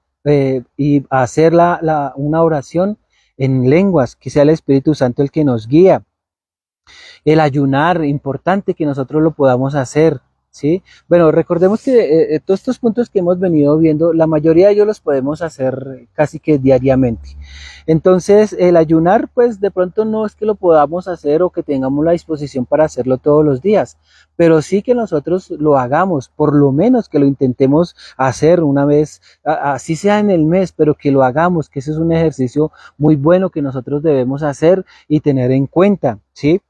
y hacer una oración en lenguas, que sea el Espíritu Santo el que nos guía. El ayunar, importante que nosotros lo podamos hacer, ¿sí? Bueno, recordemos que todos estos puntos que hemos venido viendo, la mayoría de ellos los podemos hacer casi que diariamente. Entonces, el ayunar, pues de pronto no es que lo podamos hacer o que tengamos la disposición para hacerlo todos los días, pero sí que nosotros lo hagamos, por lo menos que lo intentemos hacer una vez, así sea en el mes, pero que lo hagamos, que ese es un ejercicio muy bueno que nosotros debemos hacer y tener en cuenta, ¿sí?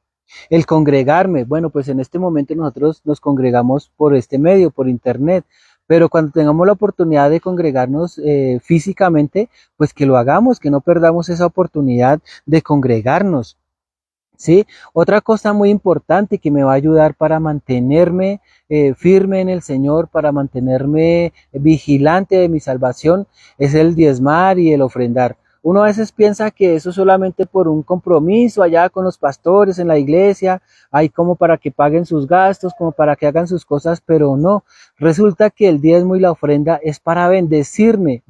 El congregarme, bueno, pues en este momento nosotros nos congregamos por este medio, por internet, pero cuando tengamos la oportunidad de congregarnos físicamente, pues que lo hagamos, que no perdamos esa oportunidad de congregarnos. ¿Sí? Otra cosa muy importante que me va a ayudar para mantenerme firme en el Señor, para mantenerme vigilante de mi salvación, es el diezmar y el ofrendar. Uno a veces piensa que eso solamente por un compromiso allá con los pastores en la iglesia, hay como para que paguen sus gastos, como para que hagan sus cosas, pero no. Resulta que el diezmo y la ofrenda es para bendecirme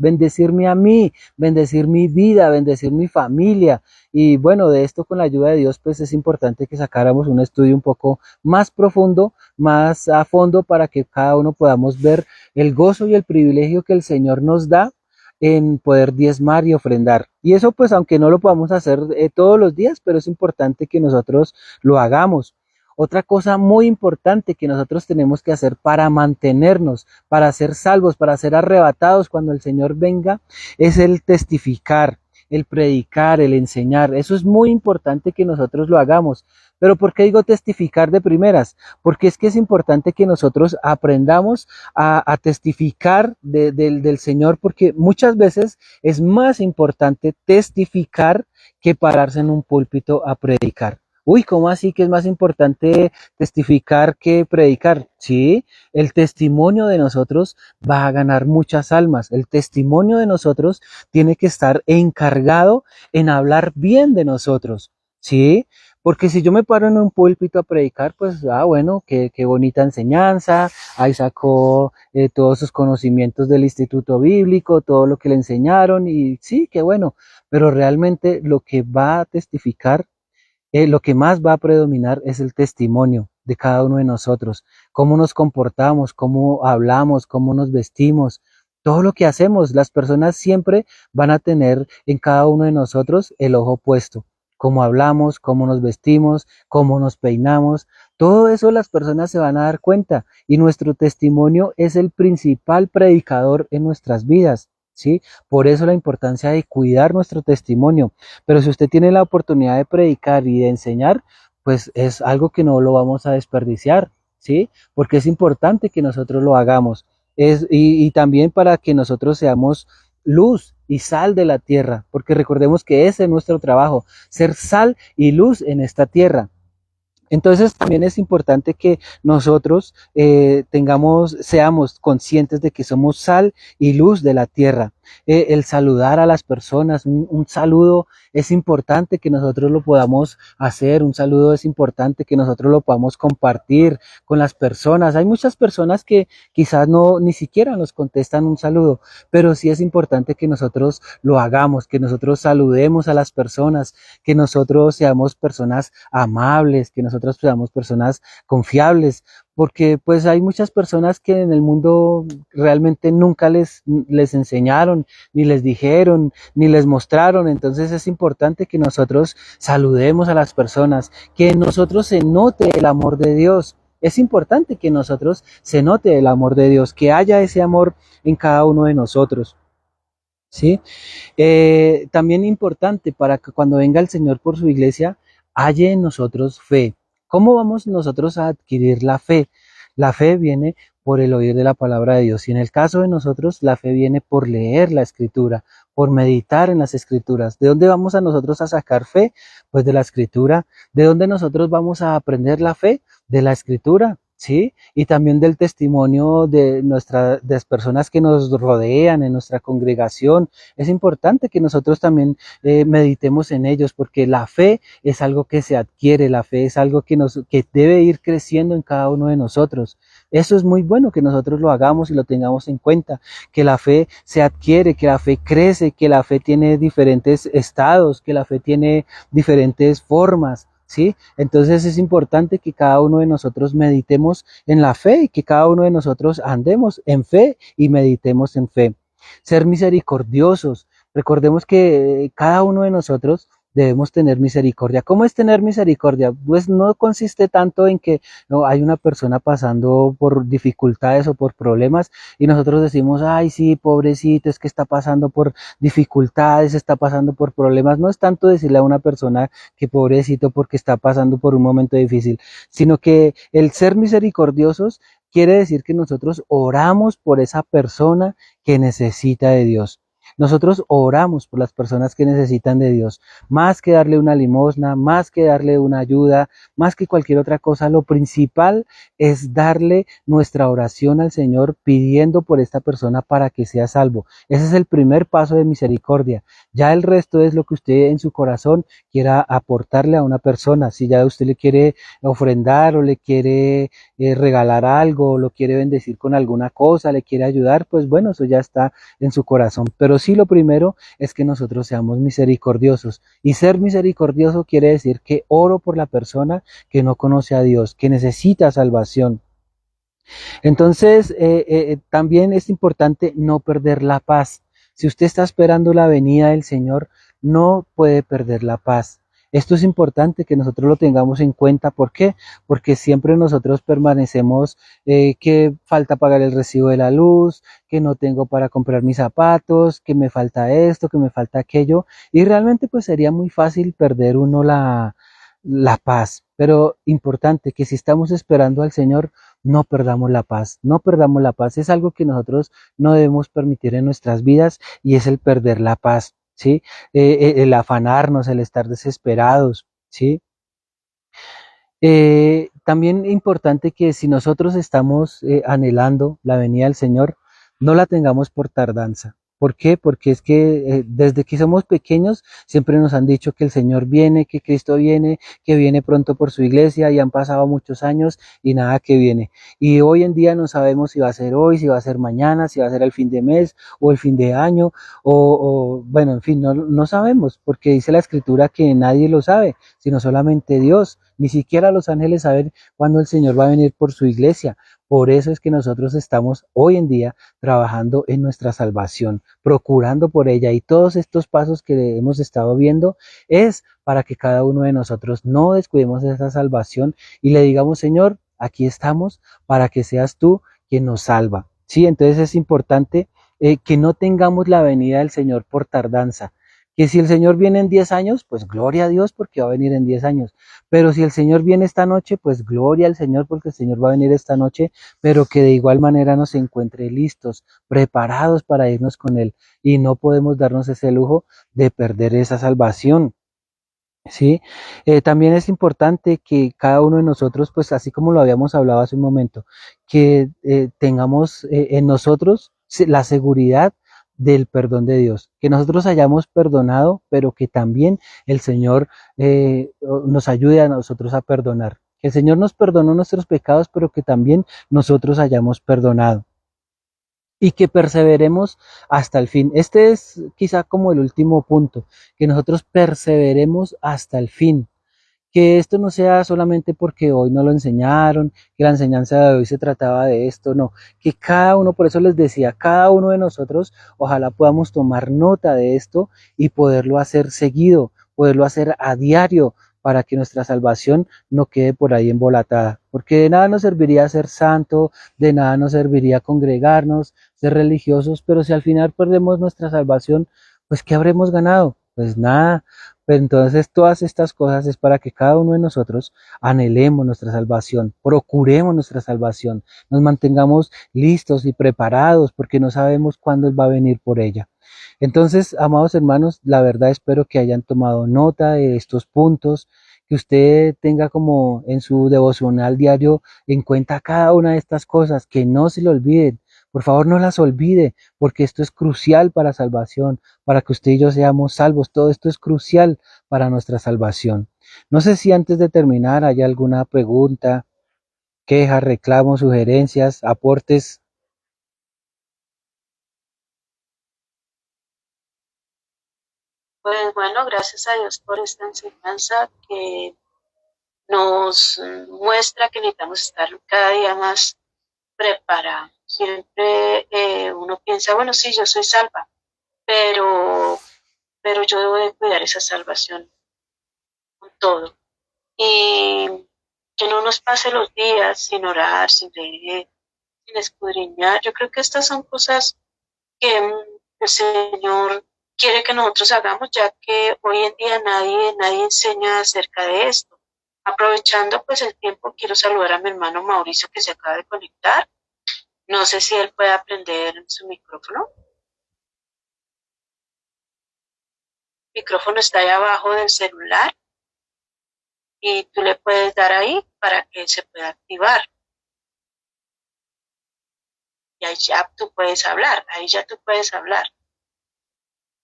a mí, bendecir mi vida, bendecir mi familia. Y bueno, de esto con la ayuda de Dios, pues es importante que sacáramos un estudio un poco más profundo, más a fondo, para que cada uno podamos ver el gozo y el privilegio que el Señor nos da en poder diezmar y ofrendar. Y eso pues aunque no lo podamos hacer todos los días, pero es importante que nosotros lo hagamos. Otra cosa muy importante que nosotros tenemos que hacer para mantenernos, para ser salvos, para ser arrebatados cuando el Señor venga, es el testificar, el predicar, el enseñar. Eso es muy importante que nosotros lo hagamos. Pero ¿por qué digo testificar de primeras? Porque es que es importante que nosotros aprendamos a testificar del Señor, porque muchas veces es más importante testificar que pararse en un púlpito a predicar. Uy, ¿cómo así que es más importante testificar que predicar? Sí, el testimonio de nosotros va a ganar muchas almas. El testimonio de nosotros tiene que estar encargado en hablar bien de nosotros. Sí, porque si yo me paro en un púlpito a predicar, pues, bueno, qué bonita enseñanza, ahí sacó todos sus conocimientos del instituto bíblico, todo lo que le enseñaron, y sí, qué bueno, pero realmente lo que va a testificar, lo que más va a predominar es el testimonio de cada uno de nosotros, cómo nos comportamos, cómo hablamos, cómo nos vestimos, todo lo que hacemos. Las personas siempre van a tener en cada uno de nosotros el ojo puesto, cómo hablamos, cómo nos vestimos, cómo nos peinamos, todo eso las personas se van a dar cuenta, y nuestro testimonio es el principal predicador en nuestras vidas. ¿Sí? Por eso la importancia de cuidar nuestro testimonio. Pero si usted tiene la oportunidad de predicar y de enseñar, pues es algo que no lo vamos a desperdiciar, ¿sí? Porque es importante que nosotros lo hagamos. Y también para que nosotros seamos luz y sal de la tierra, porque recordemos que ese es nuestro trabajo, ser sal y luz en esta tierra. Entonces también es importante que nosotros seamos conscientes de que somos sal y luz de la tierra. El saludar a las personas, un saludo es importante que nosotros lo podamos hacer, un saludo es importante que nosotros lo podamos compartir con las personas. Hay muchas personas que quizás no ni siquiera nos contestan un saludo, pero sí es importante que nosotros lo hagamos, que nosotros saludemos a las personas, que nosotros seamos personas amables, que nosotros seamos personas confiables, porque pues hay muchas personas que en el mundo realmente nunca les enseñaron, ni les dijeron, ni les mostraron. Entonces es importante que nosotros saludemos a las personas, que en nosotros se note el amor de Dios. Es importante que en nosotros se note el amor de Dios, que haya ese amor en cada uno de nosotros. ¿Sí? También importante para que cuando venga el Señor por su iglesia, haya en nosotros fe. ¿Cómo vamos nosotros a adquirir la fe? La fe viene por el oír de la palabra de Dios. Y en el caso de nosotros, la fe viene por leer la Escritura, por meditar en las Escrituras. ¿De dónde vamos a nosotros a sacar fe? Pues de la Escritura. ¿De dónde nosotros vamos a aprender la fe? De la Escritura. ¿Sí? Y también del testimonio de las personas que nos rodean en nuestra congregación. Es importante que nosotros también meditemos en ellos, porque la fe es algo que se adquiere, la fe es algo que debe ir creciendo en cada uno de nosotros. Eso es muy bueno que nosotros lo hagamos y lo tengamos en cuenta, que la fe se adquiere, que la fe crece, que la fe tiene diferentes estados, que la fe tiene diferentes formas. ¿sí? Entonces es importante que cada uno de nosotros meditemos en la fe y que cada uno de nosotros andemos en fe y meditemos en fe. Ser misericordiosos. Recordemos que cada uno de nosotros debemos tener misericordia. ¿Cómo es tener misericordia? Pues no consiste tanto en que no, hay una persona pasando por dificultades o por problemas y nosotros decimos, ay, sí, pobrecito, es que está pasando por dificultades, está pasando por problemas. No es tanto decirle a una persona que pobrecito porque está pasando por un momento difícil, sino que el ser misericordiosos quiere decir que nosotros oramos por esa persona que necesita de Dios. Nosotros oramos por las personas que necesitan de Dios, más que darle una limosna, más que darle una ayuda, más que cualquier otra cosa. Lo principal es darle nuestra oración al Señor pidiendo por esta persona para que sea salvo. Ese es el primer paso de misericordia. Ya el resto es lo que usted en su corazón quiera aportarle a una persona. Si ya usted le quiere ofrendar o le quiere regalar algo, lo quiere bendecir con alguna cosa, le quiere ayudar, pues bueno, eso ya está en su corazón. Pero sí lo primero es que nosotros seamos misericordiosos. Y ser misericordioso quiere decir que oro por la persona que no conoce a Dios, que necesita salvación. Entonces, también es importante no perder la paz. Si usted está esperando la venida del Señor, no puede perder la paz. Esto es importante que nosotros lo tengamos en cuenta. ¿Por qué? Porque siempre nosotros permanecemos que falta pagar el recibo de la luz, que no tengo para comprar mis zapatos, que me falta esto, que me falta aquello. Y realmente pues sería muy fácil perder uno la paz. Pero importante que si estamos esperando al Señor, no perdamos la paz, no perdamos la paz. Es algo que nosotros no debemos permitir en nuestras vidas y es el perder la paz, ¿sí? El afanarnos, el estar desesperados, ¿sí? También es importante que si nosotros estamos anhelando la venida del Señor, no la tengamos por tardanza. ¿Por qué? Porque es que desde que somos pequeños siempre nos han dicho que el Señor viene, que Cristo viene, que viene pronto por su iglesia y han pasado muchos años y nada que viene. Y hoy en día no sabemos si va a ser hoy, si va a ser mañana, si va a ser el fin de mes o el fin de año bueno, en fin, no sabemos porque dice la Escritura que nadie lo sabe, sino solamente Dios. Ni siquiera los ángeles saben cuándo el Señor va a venir por su iglesia. Por eso es que nosotros estamos hoy en día trabajando en nuestra salvación, procurando por ella. Y todos estos pasos que hemos estado viendo es para que cada uno de nosotros no descuidemos esa salvación y le digamos, Señor, aquí estamos para que seas tú quien nos salva. Sí, entonces es importante que no tengamos la venida del Señor por tardanza. Que si el Señor viene en 10 años, pues gloria a Dios porque va a venir en 10 años. Pero si el Señor viene esta noche, pues gloria al Señor porque el Señor va a venir esta noche, pero que de igual manera nos encuentre listos, preparados para irnos con Él. Y no podemos darnos ese lujo de perder esa salvación. Sí, también es importante que cada uno de nosotros, pues así como lo habíamos hablado hace un momento, que tengamos en nosotros la seguridad del perdón de Dios, que nosotros hayamos perdonado, pero que también el Señor nos ayude a nosotros a perdonar. Que el Señor nos perdonó nuestros pecados, pero que también nosotros hayamos perdonado y que perseveremos hasta el fin. Este es quizá como el último punto, que nosotros perseveremos hasta el fin. Que esto no sea solamente porque hoy no lo enseñaron, que la enseñanza de hoy se trataba de esto, no, que cada uno, por eso les decía, cada uno de nosotros, ojalá podamos tomar nota de esto y poderlo hacer seguido, poderlo hacer a diario, para que nuestra salvación no quede por ahí embolatada. Porque de nada nos serviría ser santo, de nada nos serviría congregarnos, ser religiosos, pero si al final perdemos nuestra salvación, pues ¿qué habremos ganado? Pues nada. Pero entonces todas estas cosas es para que cada uno de nosotros anhelemos nuestra salvación, procuremos nuestra salvación, nos mantengamos listos y preparados porque no sabemos cuándo Él va a venir por ella. Entonces, amados hermanos, la verdad espero que hayan tomado nota de estos puntos, que usted tenga como en su devocional diario en cuenta cada una de estas cosas, que no se lo olviden. Por favor, no las olvide, porque esto es crucial para salvación, para que usted y yo seamos salvos. Todo esto es crucial para nuestra salvación. No sé si antes de terminar hay alguna pregunta, queja, reclamo, sugerencias, aportes. Pues bueno, gracias a Dios por esta enseñanza que nos muestra que necesitamos estar cada día más preparados. Siempre uno piensa, bueno, sí, yo soy salva, pero yo debo de cuidar esa salvación con todo. Y que no nos pase los días sin orar, sin leer, sin escudriñar. Yo creo que estas son cosas que el Señor quiere que nosotros hagamos, ya que hoy en día nadie enseña acerca de esto. Aprovechando pues el tiempo, quiero saludar a mi hermano Mauricio que se acaba de conectar. No sé si él puede aprender su micrófono. El micrófono está ahí abajo del celular y tú le puedes dar ahí para que se pueda activar. Y ahí ya tú puedes hablar, ahí ya tú puedes hablar.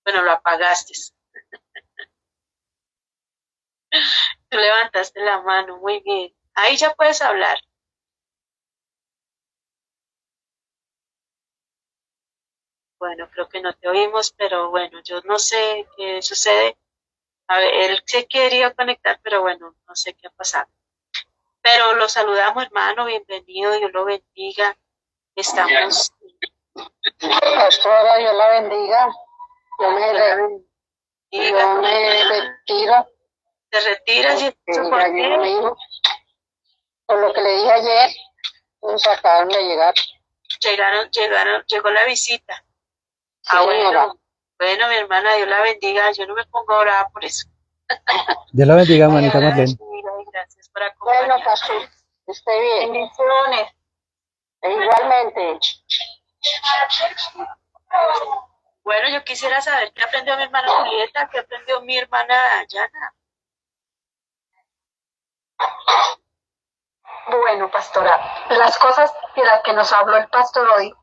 Bueno, lo apagaste. Tú levantaste la mano, muy bien. Ahí ya puedes hablar. Bueno, creo que no te oímos, pero bueno, yo no sé qué sucede. A ver, él se quería conectar, pero bueno, no sé qué ha pasado. Pero lo saludamos, hermano, bienvenido, Dios lo bendiga. Estamos... Pastora, Dios la bendiga. Yo me retiro. ¿Te retiras y eso por qué? Por lo que le dije ayer, nos acabaron de llegar. Llegó la visita. Sí, señora. Bueno, mi hermana, Dios la bendiga. Yo no me pongo brava por eso. Dios la bendiga, manita Marlene. Gracias por acompañarme. Bueno, pastor, esté bien. Bendiciones. Igualmente. Bueno, yo quisiera saber qué aprendió mi hermana Julieta, qué aprendió mi hermana Dayana. Bueno, pastora, las cosas de las que nos habló el pastor hoy,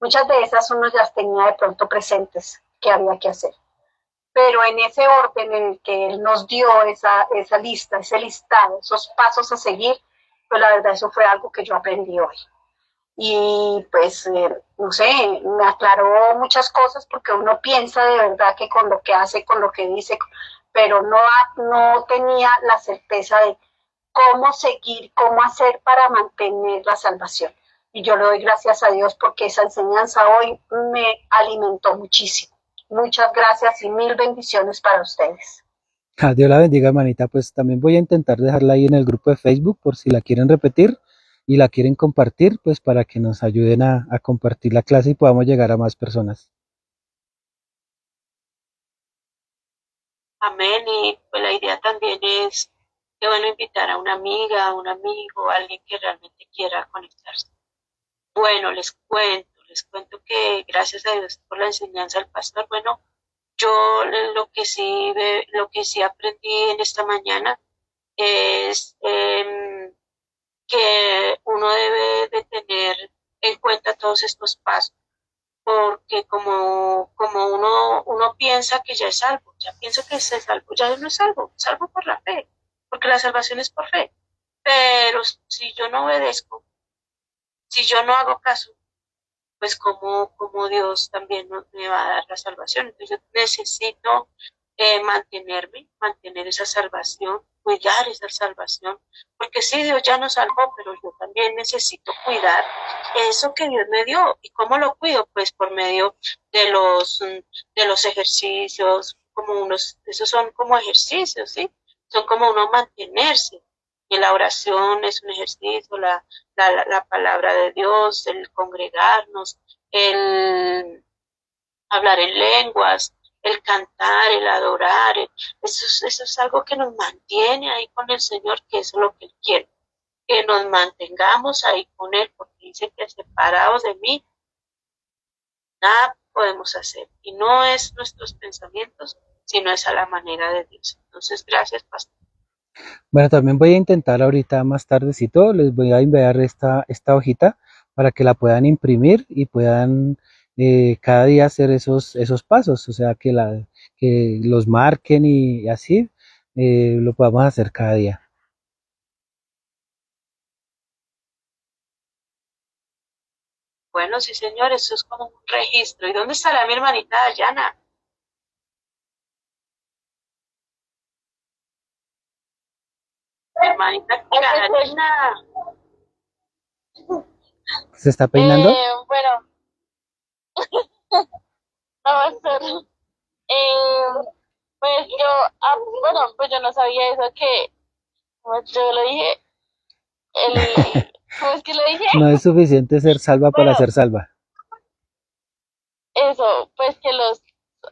muchas de esas uno ya las tenía de pronto presentes que había que hacer. Pero en ese orden en el que él nos dio esa lista, ese listado, esos pasos a seguir, pues la verdad eso fue algo que yo aprendí hoy. Y pues, no sé, me aclaró muchas cosas porque uno piensa de verdad que con lo que hace, con lo que dice, pero no tenía la certeza de cómo seguir, cómo hacer para mantener la salvación. Y yo le doy gracias a Dios porque esa enseñanza hoy me alimentó muchísimo. Muchas gracias y mil bendiciones para ustedes. Dios la bendiga, manita. Pues también voy a intentar dejarla ahí en el grupo de Facebook por si la quieren repetir y la quieren compartir, pues para que nos ayuden a compartir la clase y podamos llegar a más personas. Amén. Y pues la idea también es que bueno invitar a una amiga, a un amigo, a alguien que realmente quiera conectarse. Bueno, les cuento que gracias a Dios por la enseñanza del pastor. Bueno, yo lo que sí aprendí en esta mañana es que uno debe de tener en cuenta todos estos pasos, porque como uno piensa que ya es salvo, ya pienso que es salvo, ya no es salvo por la fe, porque la salvación es por fe. Pero si yo no obedezco, si yo no hago caso, pues como Dios también me va a dar la salvación. Entonces yo necesito mantener esa salvación, cuidar esa salvación, porque sí, Dios ya nos salvó, pero yo también necesito cuidar eso que Dios me dio. ¿Y cómo lo cuido? Pues por medio de los ejercicios, esos son como ejercicios, ¿sí? Son como uno mantenerse. Y la oración es un ejercicio, la palabra de Dios, el congregarnos, el hablar en lenguas, el cantar, el adorar, eso es algo que nos mantiene ahí con el Señor, que eso es lo que Él quiere, que nos mantengamos ahí con Él, porque dice que separados de mí, nada podemos hacer, y no es nuestros pensamientos, sino es a la manera de Dios. Entonces, gracias, pastor. Bueno, también voy a intentar ahorita más tardecito, les voy a enviar esta hojita para que la puedan imprimir y puedan cada día hacer esos pasos, o sea, que los marquen y así lo podamos hacer cada día. Bueno, sí, señor, eso es como un registro. ¿Y dónde estará mi hermanita Dayana? Mi hermanita Karina. ¿Se está peinando? Bueno, pastor. Pues yo, bueno, pues yo no sabía eso que, como yo lo dije, ¿cómo es que lo dije? No es suficiente ser salva para Bueno, ser salva. eso, pues que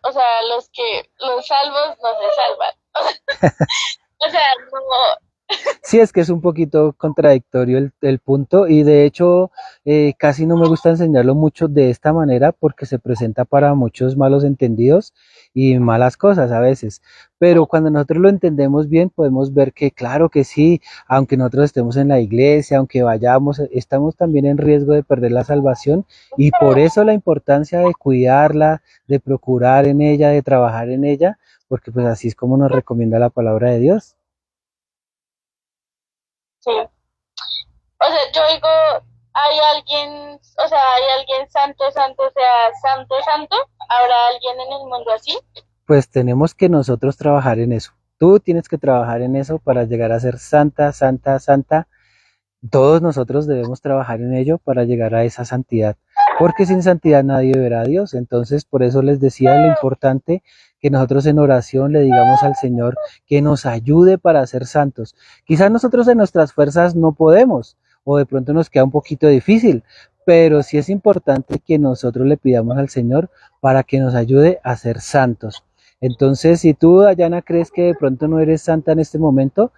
o sea, los salvos no se salvan. O sea, no, Sí, es que es un poquito contradictorio el punto y de hecho casi no me gusta enseñarlo mucho de esta manera porque se presenta para muchos malos entendidos y malas cosas a veces. Pero cuando nosotros lo entendemos bien podemos ver que claro que sí, aunque nosotros estemos en la iglesia, aunque vayamos, estamos también en riesgo de perder la salvación y por eso la importancia de cuidarla, de procurar en ella, de trabajar en ella, porque pues así es como nos recomienda la palabra de Dios. sí. O sea, yo digo, hay alguien, o sea, hay alguien santo, santo, o sea, santo, santo. ¿Habrá alguien en el mundo así? Pues tenemos que nosotros trabajar en eso. Tú tienes que trabajar en eso para llegar a ser santa, santa, santa. Todos nosotros debemos trabajar en ello para llegar a esa santidad, porque sin santidad nadie verá a Dios. Entonces, por eso les decía lo importante que nosotros en oración le digamos al Señor que nos ayude para ser santos. Quizás nosotros en nuestras fuerzas no podemos, o de pronto nos queda un poquito difícil, pero sí es importante que nosotros le pidamos al Señor para que nos ayude a ser santos. Entonces, si tú, Dayana, crees que de pronto no eres santa en este momento,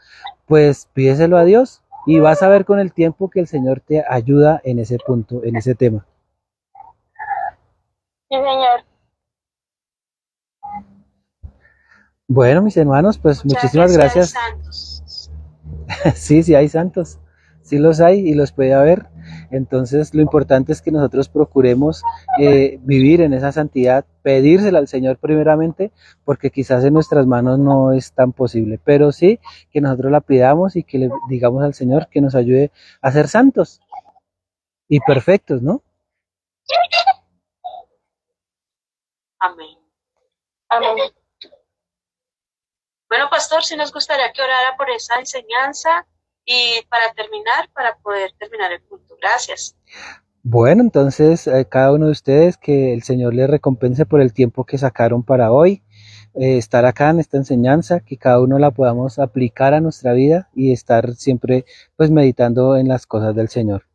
pues pídeselo a Dios y vas a ver con el tiempo que el Señor te ayuda en ese punto, en ese tema. Sí, señor. Bueno, mis hermanos, pues Muchas muchísimas gracias, gracias. santos. Sí, sí hay santos, sí los hay y los puede haber. Entonces, lo importante es que nosotros procuremos vivir en esa santidad, pedírsela al Señor primeramente, porque quizás en nuestras manos no es tan posible, pero sí que nosotros la pidamos y que le digamos al Señor que nos ayude a ser santos y perfectos, ¿no? Amén. Amén. Bueno, pastor, sí nos gustaría que orara por esa enseñanza y para terminar, para poder terminar el culto. Gracias. Bueno, entonces cada uno de ustedes que el Señor les recompense por el tiempo que sacaron para hoy, estar acá en esta enseñanza, que cada uno la podamos aplicar a nuestra vida y estar siempre pues meditando en las cosas del Señor.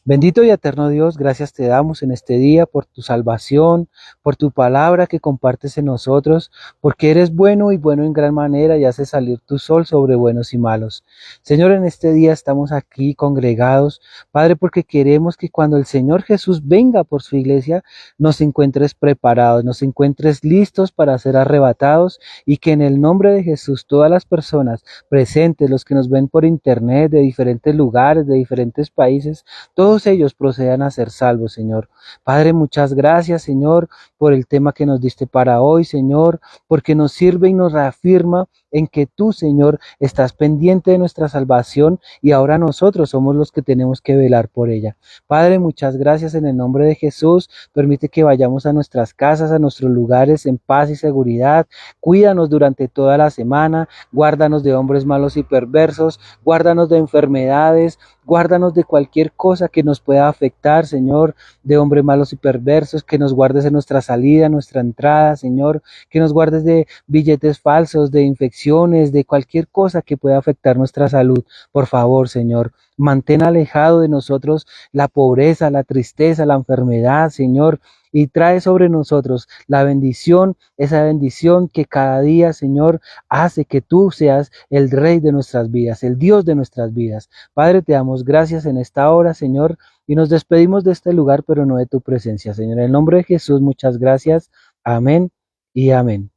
Bendito y eterno Dios, gracias te damos en este día por tu salvación, por tu palabra que compartes en nosotros, porque eres bueno y bueno en gran manera y haces salir tu sol sobre buenos y malos. Señor, en este día estamos aquí congregados, Padre, porque queremos que cuando el Señor Jesús venga por su iglesia, nos encuentres preparados, nos encuentres listos para ser arrebatados y que en el nombre de Jesús todas las personas presentes, los que nos ven por internet de diferentes lugares, de diferentes países, todos ellos procedan a ser salvos, Señor. Padre, muchas gracias, Señor, por el tema que nos diste para hoy, Señor, porque nos sirve y nos reafirma en que tú, Señor, estás pendiente de nuestra salvación y ahora nosotros somos los que tenemos que velar por ella. Padre, muchas gracias en el nombre de Jesús. Permite que vayamos a nuestras casas, a nuestros lugares en paz y seguridad. Cuídanos durante toda la semana. Guárdanos de hombres malos y perversos. Guárdanos de enfermedades. Guárdanos de cualquier cosa que nos pueda afectar, Señor, de hombres malos y perversos, que nos guardes en nuestra salida, en nuestra entrada, Señor, que nos guardes de billetes falsos, de infecciones, de cualquier cosa que pueda afectar nuestra salud. Por favor, Señor, mantén alejado de nosotros la pobreza, la tristeza, la enfermedad, Señor, y trae sobre nosotros la bendición, esa bendición que cada día, Señor, hace que tú seas el Rey de nuestras vidas, el Dios de nuestras vidas. Padre, te damos gracias en esta hora, Señor, y nos despedimos de este lugar, pero no de tu presencia, Señor. En el nombre de Jesús, muchas gracias. Amén y amén.